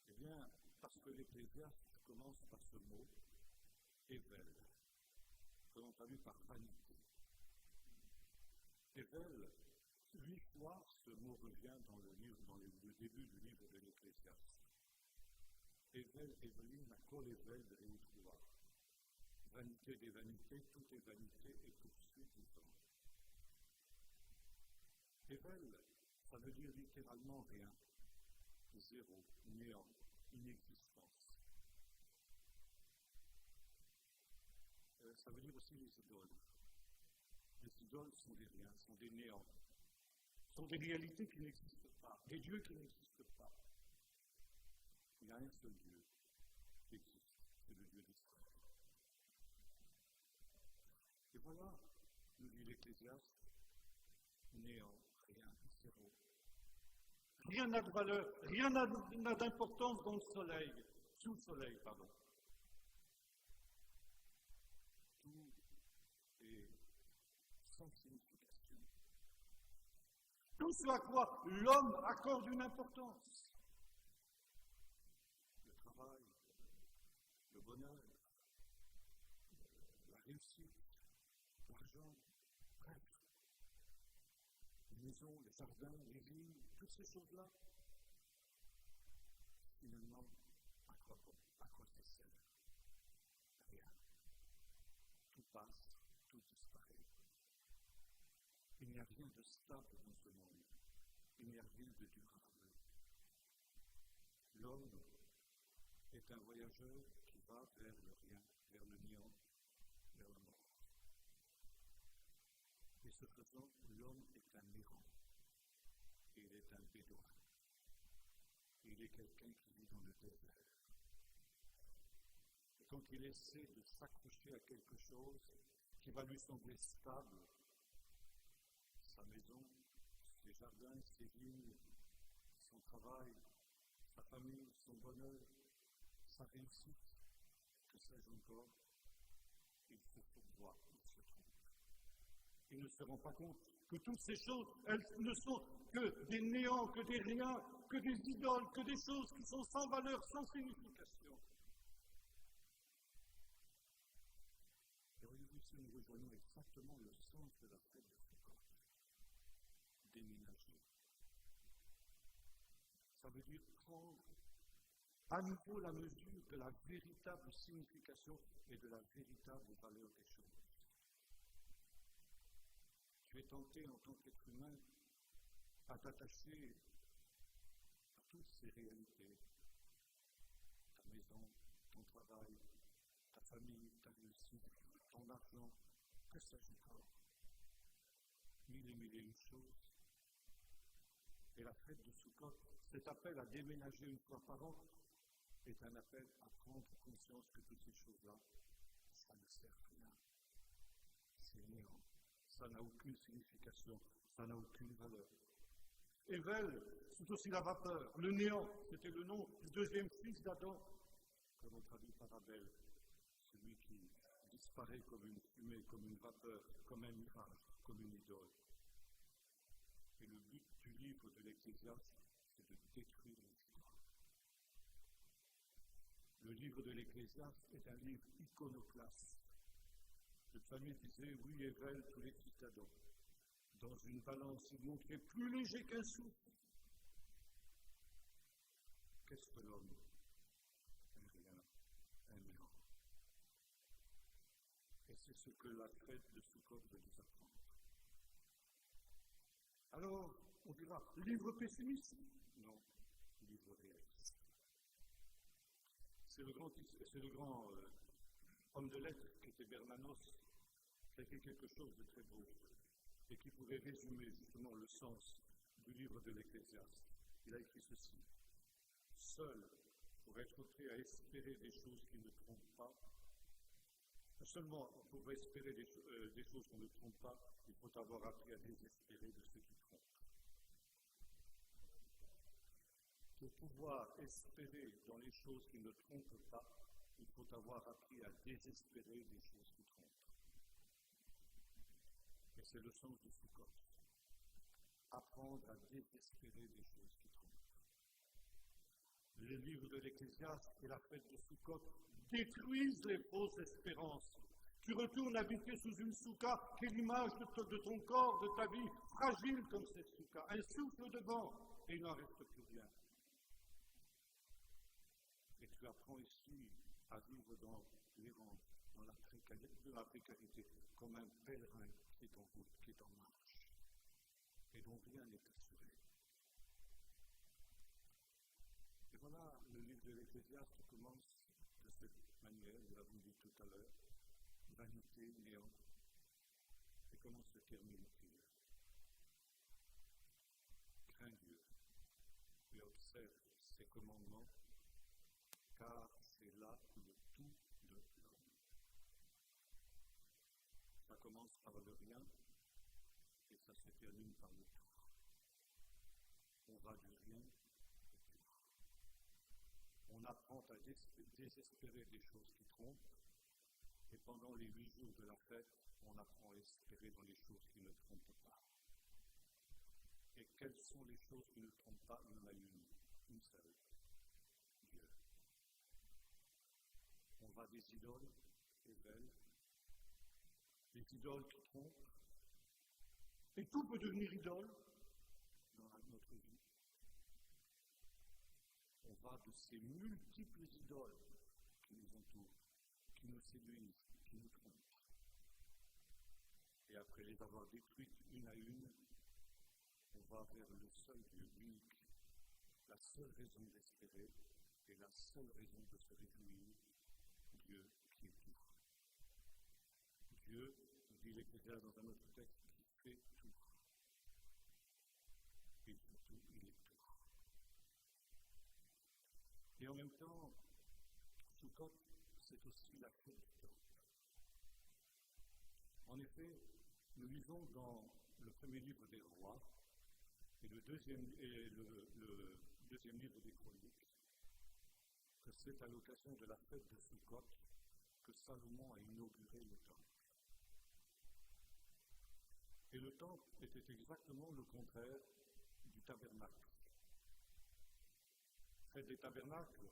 Eh bien, parce que l'Ecclésiaste commence par ce mot, Ével, que l'on traduit par vanité. Ével, 8 fois, ce mot revient dans le début du livre de l'Ecclésiaste. Ével, Éveline, Akol Ével de Réoutroua. Vanité des vanités, tout est vanité et poursuit du temps. Ével, ça veut dire littéralement rien, zéro, néant, inexistence. Ça veut dire aussi les idoles. Les idoles sont des riens, sont des néants, sont des réalités qui n'existent pas, des dieux qui n'existent pas. Il y a un seul Dieu qui existe, c'est le Dieu d'Israël. Et voilà, nous dit l'Ecclésiaste, néant, rien, zéro. Rien n'a de valeur, rien n'a d'importance dans le soleil, sous le soleil, pardon. Tout est sans signification. Tout ce à quoi l'homme accorde une importance. Le travail, le bonheur, la réussite, l'argent, bref. Les maisons, les jardins, les vignes, toutes ces choses-là. Finalement, à quoi ça sert? Rien. Tout passe, tout disparaît. Il n'y a rien de stable dans ce monde. Il n'y a rien de durable. L'homme est un voyageur qui va vers le rien, vers le néant, vers la mort. Et ce faisant, l'homme est un errant. Il est un bédouin. Il est quelqu'un qui vit dans le désert. Et quand il essaie de s'accrocher à quelque chose qui va lui sembler stable, sa maison, ses jardins, ses vignes, son travail, sa famille, son bonheur, sa réussite, que sais-je encore, il se fourvoie, il se trompe. Il ne se rend pas compte que toutes ces choses, elles ne sont que des néants, que des riens, que des idoles, que des choses qui sont sans valeur, sans signification. Et voyez-vous, si nous rejoignons exactement le sens de la fête de Sukkot, déménager. Ça veut dire prendre à nouveau la mesure de la véritable signification et de la véritable valeur des choses. Tu es tenté en tant qu'être humain à t'attacher à toutes ces réalités. Ta maison, ton travail, ta famille, ta réussite, ton argent, que sais-je encore? Mille et une choses. Et la fête de Sukkot, cet appel à déménager une fois par an, est un appel à prendre conscience que toutes ces choses-là, ça ne sert à rien. C'est néant. Ça n'a aucune signification. Ça n'a aucune valeur. Ével, c'est aussi la vapeur. Le néant, c'était le nom du deuxième fils d'Adam, que l'on traduit par Abel. Celui qui disparaît comme une fumée, comme une vapeur, comme un mirage, comme une idole. Et le but du livre de l'Ecclésiaste, c'est de détruire les idoles. Le livre de l'Ecclésiaste est un livre iconoclaste. Le psalmiste disait, oui, Ével, tous les fils d'Adam. Dans une balance, il montrait plus léger qu'un souffle. Qu'est-ce que l'homme? Un rien, un néant. Et c'est ce que la fête de Sukkot veut nous apprendre. Alors, on dira, livre pessimiste? Non, livre réaliste. C'est le grand homme de lettres qui était Bernanos, qui a écrit quelque chose de très beau et qui pourrait résumer justement le sens du livre de l'Ecclésiaste. Il a écrit ceci: seul pour être prêt à espérer des choses qui ne trompent pas, non seulement pour espérer des choses qui ne trompent pas, il faut avoir appris à désespérer de ceux qui trompent. Pour pouvoir espérer dans les choses qui ne trompent pas, il faut avoir appris à désespérer des choses qui trompent. Et c'est le sens de Sukkot. Apprendre à désespérer des choses qui trompent. Les livres de l'Ecclésiaste et la fête de Sukkot détruisent les fausses espérances. Tu retournes habiter sous une soukha qui est l'image de ton corps, de ta vie, fragile comme cette soukha. Un souffle de vent et il n'en reste plus rien. Et tu apprends ici à vivre dans l'errance, dans la précarité, comme un pèlerin qui est en route, qui est en marche, et dont rien n'est assuré. Et voilà, le livre de l'Ecclésiaste commence de cette manière, nous l'avons dit tout à l'heure, vanité, néant. Et comment se termine-t-il? Crains Dieu et observe ses commandements, car c'est là le tout de l'homme. Ça commence par le rien et ça se termine par le tout. On va du rien au tout. On apprend à désespérer des choses qui trompent et pendant les 8 jours de la fête, on apprend à espérer dans les choses qui ne trompent pas. Et quelles sont les choses qui ne trompent pas? Il y en a une seule. Dieu. On va des idoles et belles, des idoles qui trompent, et tout peut devenir idole dans notre vie. On va de ces multiples idoles qui nous entourent, qui nous séduisent, qui nous trompent. Et après les avoir détruites une à une, on va vers le seul Dieu unique, la seule raison d'espérer et la seule raison de se réjouir, Dieu qui est tout. Dieu, dit l'Ecclésiaste dans un autre texte, qui fait tout. Et surtout, il est tout. Et en même temps, Sukkot, c'est aussi la fête du temps. En effet, nous lisons dans le premier livre des Rois et le deuxième livre des Chroniques que c'est à l'occasion de la fête de Sukkot que Salomon a inauguré le temple. Et le temple était exactement le contraire du tabernacle. Fête des tabernacles,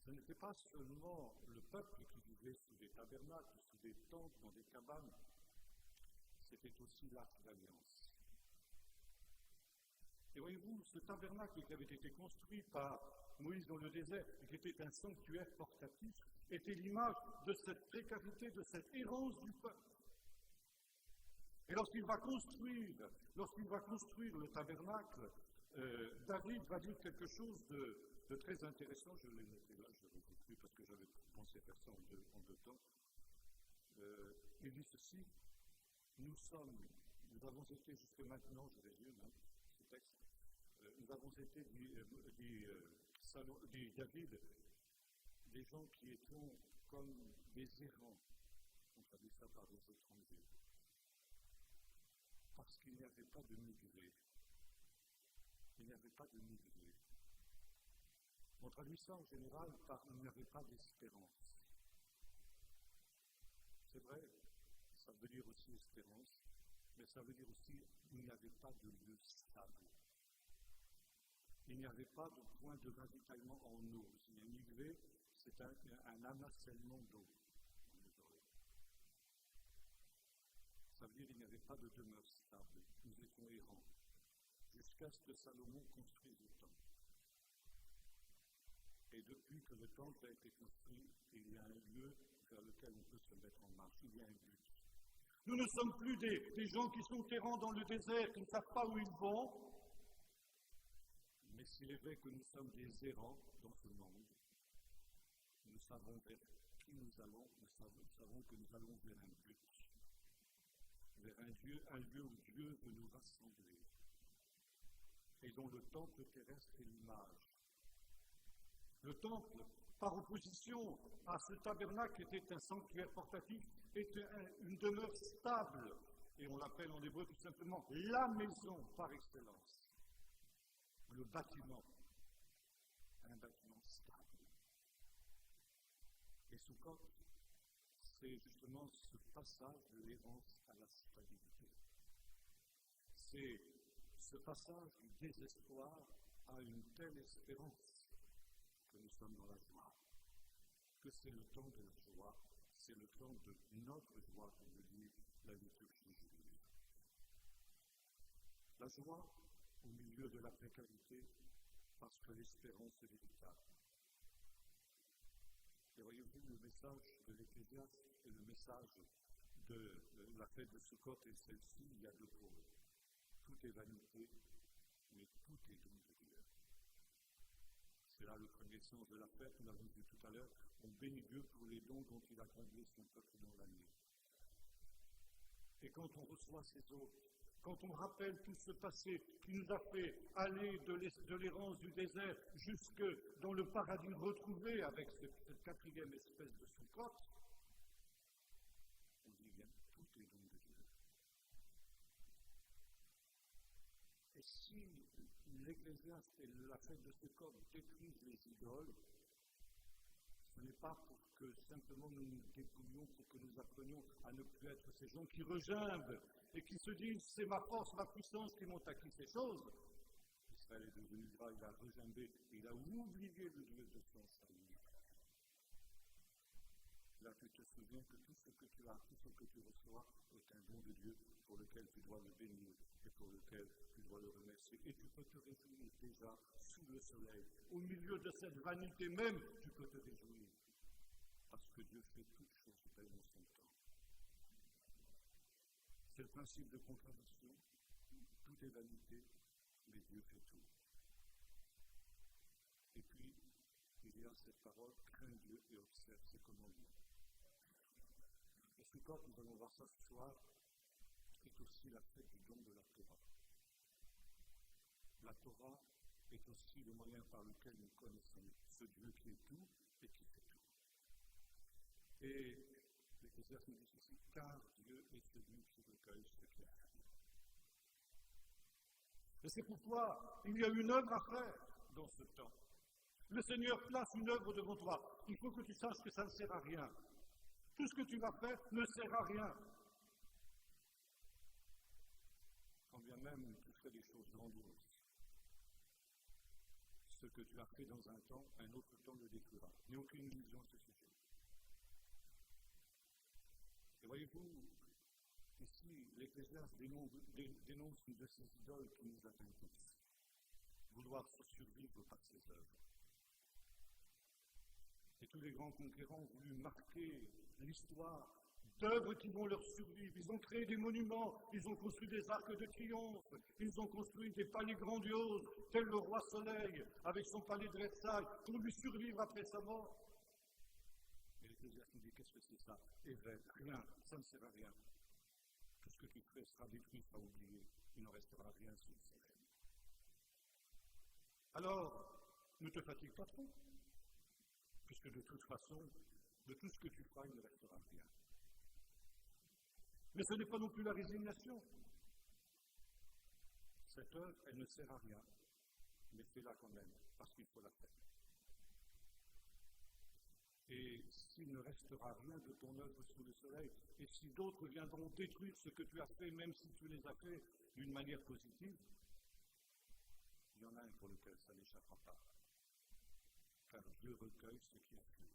ce n'était pas seulement le peuple qui vivait sous des tabernacles, sous des tentes, dans des cabanes, c'était aussi l'arche d'alliance. Et voyez-vous, ce tabernacle qui avait été construit par Moïse dans le désert, et qui était un sanctuaire portatif, était l'image de cette précarité, de cette errance du peuple. Et lorsqu'il va construire le tabernacle, David va dire quelque chose de très intéressant. Je l'ai noté là, je ne le retrouve plus parce que j'avais pensé faire ça en deux temps. Il dit ceci: nous avons été jusque maintenant, je résume ce texte, nous avons été, dit David, des gens qui étions comme des errants, on traduit ça par des étrangers, parce qu'il n'y avait pas de migré. Il n'y avait pas de migré. On traduit ça en général par il n'y avait pas d'espérance. C'est vrai, ça veut dire aussi espérance, mais ça veut dire aussi il n'y avait pas de lieu stable. Il n'y avait pas de point de ravitaillement en eau. Si un migré, c'est un amassellement d'eau dans les oreilles. Ça veut dire qu'il n'y avait pas de demeure stable. Nous étions errants, jusqu'à ce que Salomon construise le temple. Et depuis que le temple a été construit, il y a un lieu vers lequel on peut se mettre en marche. Il y a un but. Nous ne sommes plus des gens qui sont errants dans le désert, qui ne savent pas où ils vont. Mais s'il est vrai que nous sommes des errants dans ce monde, savons vers qui nous allons, nous savons que nous allons vers un but, vers un lieu où Dieu veut nous rassembler, et dont le temple terrestre est l'image. Le temple, par opposition à ce tabernacle qui était un sanctuaire portatif, est une demeure stable, et on l'appelle en hébreu tout simplement la maison par excellence. Le bâtiment, un bâtiment stable. Et Sukkot, c'est justement ce passage de l'errance à la stabilité. C'est ce passage du désespoir à une telle espérance que nous sommes dans la joie, que c'est le temps de la joie, c'est le temps de notre joie, comme le dit la liturgie juive. La joie au milieu de la précarité, parce que l'espérance est véritable. Et voyez-vous, le message de l'Ecclésiaste et le message de la fête de Sukkot et celle-ci, il y a deux pôles. Tout est vanité, mais tout est don de Dieu. C'est là le premier sens de la fête, nous l'avons vu tout à l'heure. On bénit Dieu pour les dons dont il a comblé son peuple dans l'année. Et quand on reçoit ces hôtes, quand on rappelle tout ce passé qui nous a fait aller de l'errance du désert jusque dans le paradis retrouvé avec cette quatrième espèce de Sukkot, on dit bien, tout est don de Dieu. Et si l'Ecclésiaste et la fête de Sukkot détruisent les idoles, ce n'est pas pour que simplement nous nous dépouillions, pour que nous apprenions à ne plus être ces gens qui regimbent et qui se disent « c'est ma force, ma puissance qui m'ont acquis ces choses ». Israël est devenu gras, il a regimbé, il a oublié le Dieu de son salut. Là, tu te souviens que tout ce que tu as, tout ce que tu reçois est un don de Dieu pour lequel tu dois le bénir et pour lequel tu dois le remercier. Et tu peux te réjouir déjà sous le soleil. Au milieu de cette vanité même, tu peux te réjouir. Parce que Dieu fait toutes choses belles en son temps. C'est le principe de contradiction. Tout est vanité, mais Dieu fait tout. Et puis, il y a cette parole, crains Dieu et observe ses commandements. Et Sukkot, nous allons voir ça ce soir, est aussi la fête du don de la Torah. La Torah est aussi le moyen par lequel nous connaissons ce Dieu qui est tout et qui fait tout. Et l'Ecclésiaste nous dit ceci, car Dieu est celui qui recueille ce qu'il a fait. Et c'est pourquoi il y a une œuvre à faire dans ce temps. Le Seigneur place une œuvre devant toi. Il faut que tu saches que ça ne sert à rien. Tout ce que tu vas faire ne sert à rien. Quand bien même tu fais des choses grandioses. Ce que tu as fait dans un temps, un autre temps le détruira. Il n'y a aucune illusion à ce sujet. Et voyez-vous, ici, l'Ecclésiaste dénonce une de ces idoles qui nous atteint tous. Vouloir se survivre par ses œuvres. Et tous les grands conquérants ont voulu marquer l'histoire d'œuvres qui vont leur survivre. Ils ont créé des monuments, ils ont construit des arcs de triomphe, ils ont construit des palais grandioses, tel le roi Soleil, avec son palais de Versailles, pour lui survivre après sa mort. Et l'Ecclésiaste nous dit, qu'est-ce que c'est ça? Eh bien, rien, ça ne sert à rien. Tout ce que tu ferais sera détruit, sera oublié. Il n'en restera rien sous le soleil. Alors, ne te fatigue pas trop, puisque de toute façon, de tout ce que tu feras, il ne restera rien. Mais ce n'est pas non plus la résignation. Cette œuvre, elle ne sert à rien, mais fais-la quand même, parce qu'il faut la faire. Et s'il ne restera rien de ton œuvre sous le soleil, et si d'autres viendront détruire ce que tu as fait, même si tu les as fait d'une manière positive, il y en a un pour lequel ça n'échappera pas. Car Dieu recueille ce qui a fait.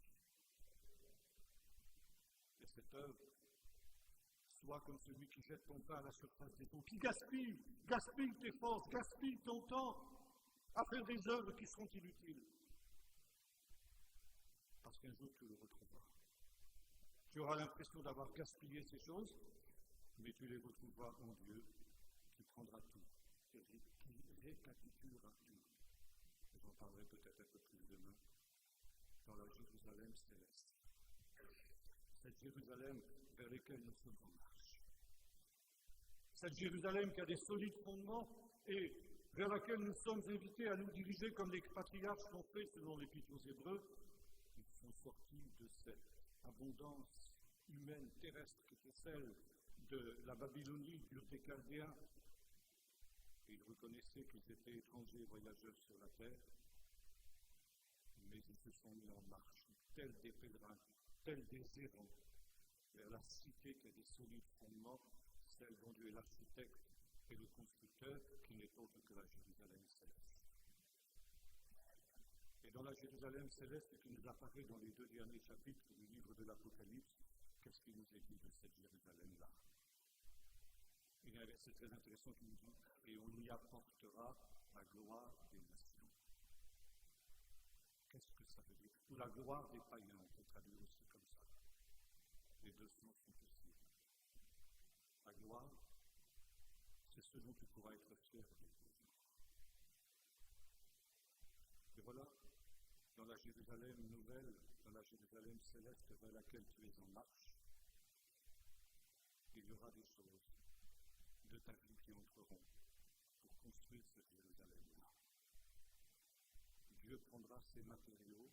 Et cette œuvre, sois comme celui qui jette ton pain à la surface des eaux, qui gaspille tes forces, gaspille ton temps à faire des œuvres qui seront inutiles. Parce qu'un jour tu le retrouveras. Tu auras l'impression d'avoir gaspillé ces choses, mais tu les retrouveras en Dieu, qui prendra tout, qui récapitulera tout. J'en parlerai peut-être un peu plus demain. dans la Jérusalem céleste. Cette Jérusalem vers laquelle nous sommes en marche. Cette Jérusalem qui a des solides fondements et vers laquelle nous sommes invités à nous diriger comme les patriarches l'ont fait selon l'Épître aux Hébreux. Ils sont sortis de cette abondance humaine, terrestre, qui était celle de la Babylonie, d'Ur des Chaldéens. Et ils reconnaissaient qu'ils étaient étrangers et voyageurs sur la terre, mais ils se sont mis en marche, tels des pèlerins, tels des errants, vers la cité qui a des solides fondements, celle dont Dieu est l'architecte et le constructeur, qui n'est autre que la Jérusalem céleste. Et dans la Jérusalem céleste qui nous apparaît dans les 2 derniers chapitres du livre de l'Apocalypse, qu'est-ce qui nous est dit de cette Jérusalem-là? Il y a un verset très intéressant qui nous dit « Et on y apportera la gloire des nations ». Qu'est-ce que ça veut dire? Ou la gloire des païens, on peut traduire aussi comme ça. Les deux sens sont possibles. La gloire, c'est ce dont tu pourras être fier de tes jours. Et voilà, dans la Jérusalem nouvelle, dans la Jérusalem céleste vers laquelle tu es en marche, il y aura des choses de ta vie qui entreront pour construire cette Jérusalem-là. Dieu prendra ces matériaux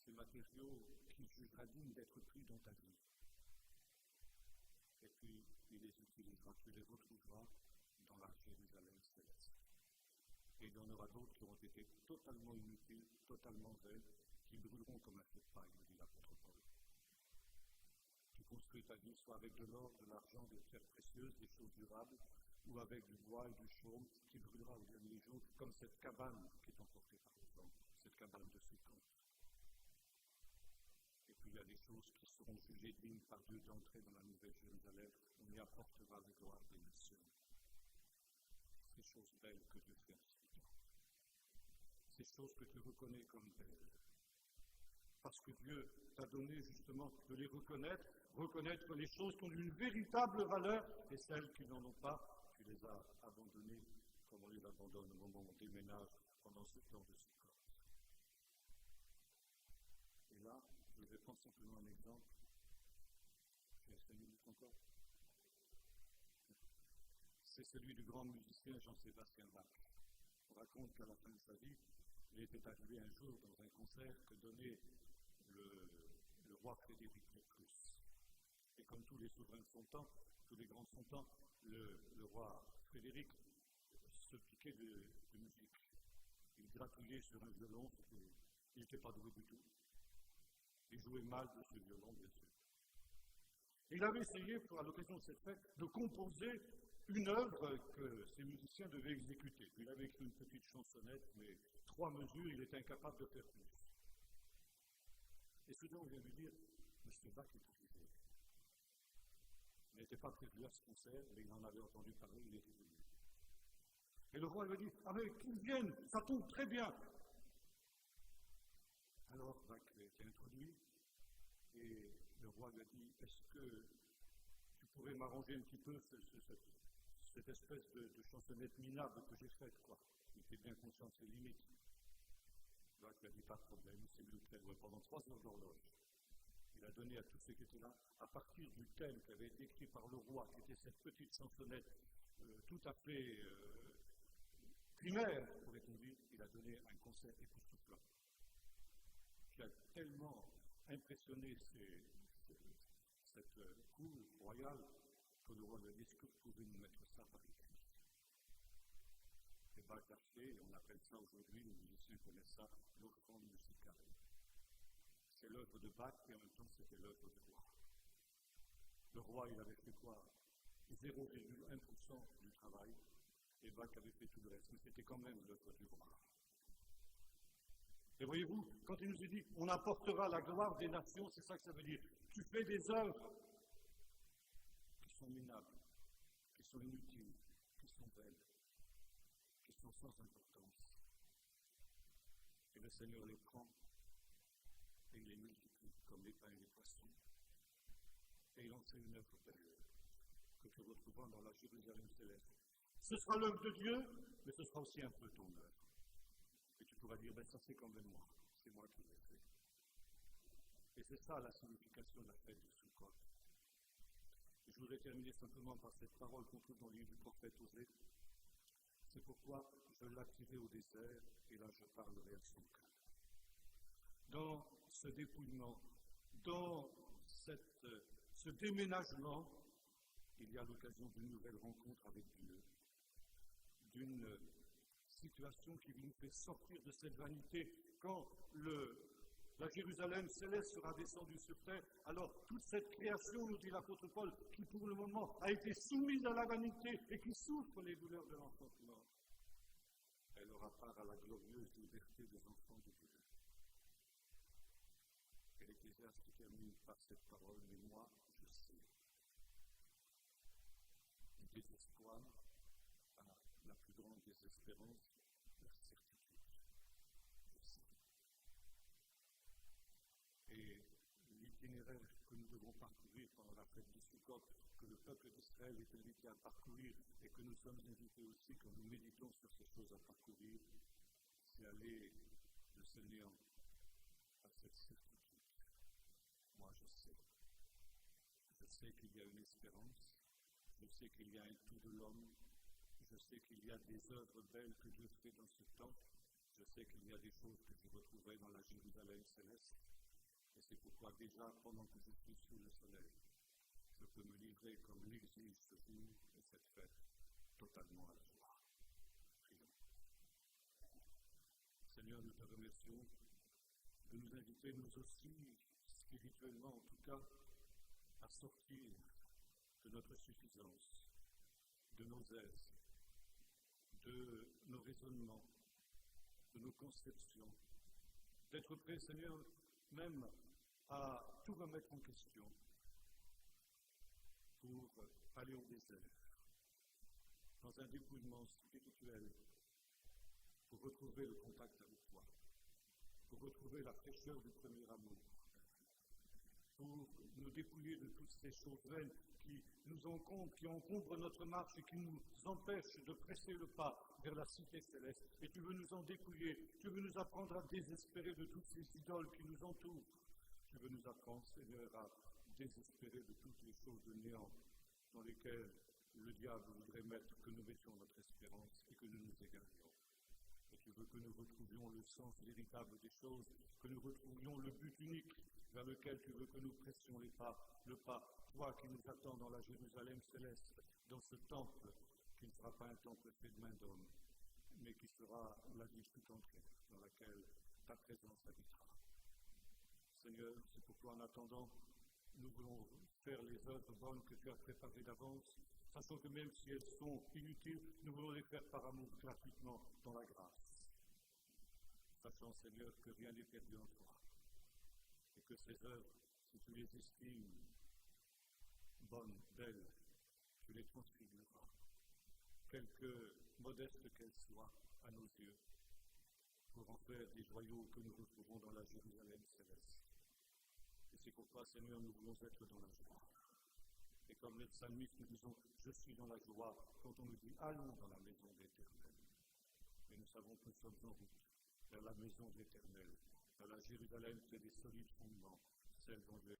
qu'il jugera dignes d'être pris dans ta vie. Et puis, il les utilisera, tu les retrouveras dans la Jérusalem céleste. Et il y en aura d'autres qui auront été totalement inutiles, totalement vaines, qui brûleront comme un feu de paille, dit l'apôtre Paul. Tu construis ta vie soit avec de l'or, de l'argent, des pierres précieuses, des choses durables, ou avec du bois et du chaume, qui brûlera au dernier jour, comme cette cabane qui est emportée par le vent, cette cabane de Sécon. Et puis il y a des choses qui seront jugées dignes par Dieu d'entrer dans la nouvelle Jérusalem, on y apportera la gloire des nations. Ces choses belles que Dieu fait ensuite. Ces choses que tu reconnais comme belles. Parce que Dieu t'a donné justement de les reconnaître les choses qui ont une véritable valeur, et celles qui n'en ont pas, tu les as abandonnées comme on les abandonne au moment où on déménage pendant ce temps de Sukkot. Et là, je vais prendre simplement un exemple. J'ai 5 minutes encore. C'est celui du grand musicien Jean-Sébastien Bach. On raconte qu'à la fin de sa vie, il était arrivé un jour dans un concert que donnait le roi Frédéric le Plus. Et comme tous les souverains de son temps, tous les grands de son temps, le roi Frédéric se piquait de musique. Il gratouillait sur un violon, il n'était pas doué du tout. Il jouait mal de ce violon, bien sûr. Et il avait essayé, à l'occasion de cette fête, de composer une œuvre que ces musiciens devaient exécuter. Il avait écrit une petite chansonnette, mais 3 mesures, il était incapable de faire plus. Et soudain, on vient lui dire, M. Bach est arrivé. Il n'était pas prévu à ce concert, mais il en avait entendu parler, il était venu. Et le roi lui a dit, ah mais qu'ils viennent, ça tombe très bien. Alors Bach a été introduit, et le roi lui a dit, est-ce que tu pourrais m'arranger un petit peu cette espèce de chansonnette minable que j'ai faite, quoi. Il était bien conscient de ses limites. Bach lui a dit, pas de problème, il s'est mis au piano pendant 3 heures d'horloge. Il a donné à tous ceux qui étaient là, à partir du thème qui avait été écrit par le roi, qui était cette petite chansonnette tout à fait primaire, pourrait-on dire, il a donné un concert époustouflant, qui a tellement impressionné cette cour royale que le roi lui a dit, est-ce que vous pouvez nous mettre ça par écrit? Et Bach a fait, et on appelle ça aujourd'hui, les musiciens connaissent ça, l'offrande musicale. C'est l'œuvre de Bach, et en même temps c'était l'œuvre du roi. Le roi, il avait fait quoi? 0,1% du travail, et Bach avait fait tout le reste, mais c'était quand même l'œuvre du roi. Et voyez-vous, quand il nous est dit, on apportera la gloire des nations, c'est ça que ça veut dire. Tu fais des œuvres qui sont minables, qui sont inutiles, qui sont belles, qui sont sans importance. Et le Seigneur les prend et il les multiplie comme les pains et les poissons. Et il en fait une œuvre belle que tu retrouveras dans la Jérusalem céleste. Ce sera l'œuvre de Dieu, mais ce sera aussi un peu ton œuvre. Et tu pourras dire, ben ça c'est quand même moi, c'est moi qui l'ai fait. Et c'est ça la signification de la fête de Sukkot. Je voudrais terminer simplement par cette parole qu'on trouve dans le livre du prophète Osée. C'est pourquoi je l'attirai au désert, et là je parlerai à son cœur. Dans ce dépouillement, dans ce déménagement, il y a l'occasion d'une nouvelle rencontre avec Dieu, d'une situation qui nous fait sortir de cette vanité. Quand la Jérusalem céleste sera descendue sur terre, alors toute cette création, nous dit l'apôtre Paul, qui pour le moment a été soumise à la vanité et qui souffre les douleurs de l'enfantement, elle aura part à la glorieuse liberté des enfants de Dieu. Et l'Ecclésiaste termine par cette parole, mais moi, je sais. Du désespoir à la plus grande désespérance, la certitude. Je sais. Et l'itinéraire que nous devons parcourir pendant la fête du Sukkot, que le peuple d'Israël est invité à parcourir et que nous sommes invités aussi quand nous méditons sur ces choses à parcourir, c'est aller de ce néant à cette certitude. Moi, je sais. Je sais qu'il y a une espérance. Je sais qu'il y a un tout de l'homme. Je sais qu'il y a des œuvres belles que Dieu fait dans ce temps. Je sais qu'il y a des choses que je retrouverai dans la Jérusalem céleste. Et c'est pourquoi déjà, pendant que je suis sous le soleil, je peux me livrer comme l'exige ce jour et cette fête totalement à la joie. Prions. Seigneur, nous te remercions de nous inviter, nous aussi, spirituellement en tout cas, à sortir de notre suffisance, de nos aises, de nos raisonnements, de nos conceptions, d'être prêts, Seigneur, même à tout remettre en question pour aller au désert, dans un dépouillement spirituel, pour retrouver le contact avec toi, pour retrouver la fraîcheur du premier amour, pour nous dépouiller de toutes ces choses vaines qui nous encombrent, qui encombrent notre marche et qui nous empêchent de presser le pas vers la cité céleste. Et tu veux nous en dépouiller, tu veux nous apprendre à désespérer de toutes ces idoles qui nous entourent. Tu veux nous apprendre, Seigneur, à désespérer de toutes les choses de néant dans lesquelles le diable voudrait mettre que nous mettions notre espérance et que nous nous égarions. Et tu veux que nous retrouvions le sens véritable des choses, que nous retrouvions le but unique vers lequel tu veux que nous pressions le pas, toi qui nous attends dans la Jérusalem céleste, dans ce temple qui ne sera pas un temple fait de main d'homme, mais qui sera la vie tout entière dans laquelle ta présence habitera. Seigneur, c'est pourquoi en attendant, nous voulons faire les œuvres bonnes que tu as préparées d'avance, sachant que même si elles sont inutiles, nous voulons les faire par amour gratuitement dans la grâce. Sachant, Seigneur, que rien n'est perdu en toi, et que ces œuvres, si tu les estimes bonnes, belles, tu les transfigureras, quelque modestes qu'elles soient à nos yeux, pour en faire des joyaux que nous retrouvons dans la Jérusalem céleste. Et c'est pourquoi, Seigneur, nous voulons être dans la joie. Et comme les psalmistes, nous disons, je suis dans la joie, quand on nous dit, allons dans la maison de l'Éternel. Mais nous savons que nous sommes en route vers la maison de l'Éternel, vers la Jérusalem qui a des solides fondements, celle dont Dieu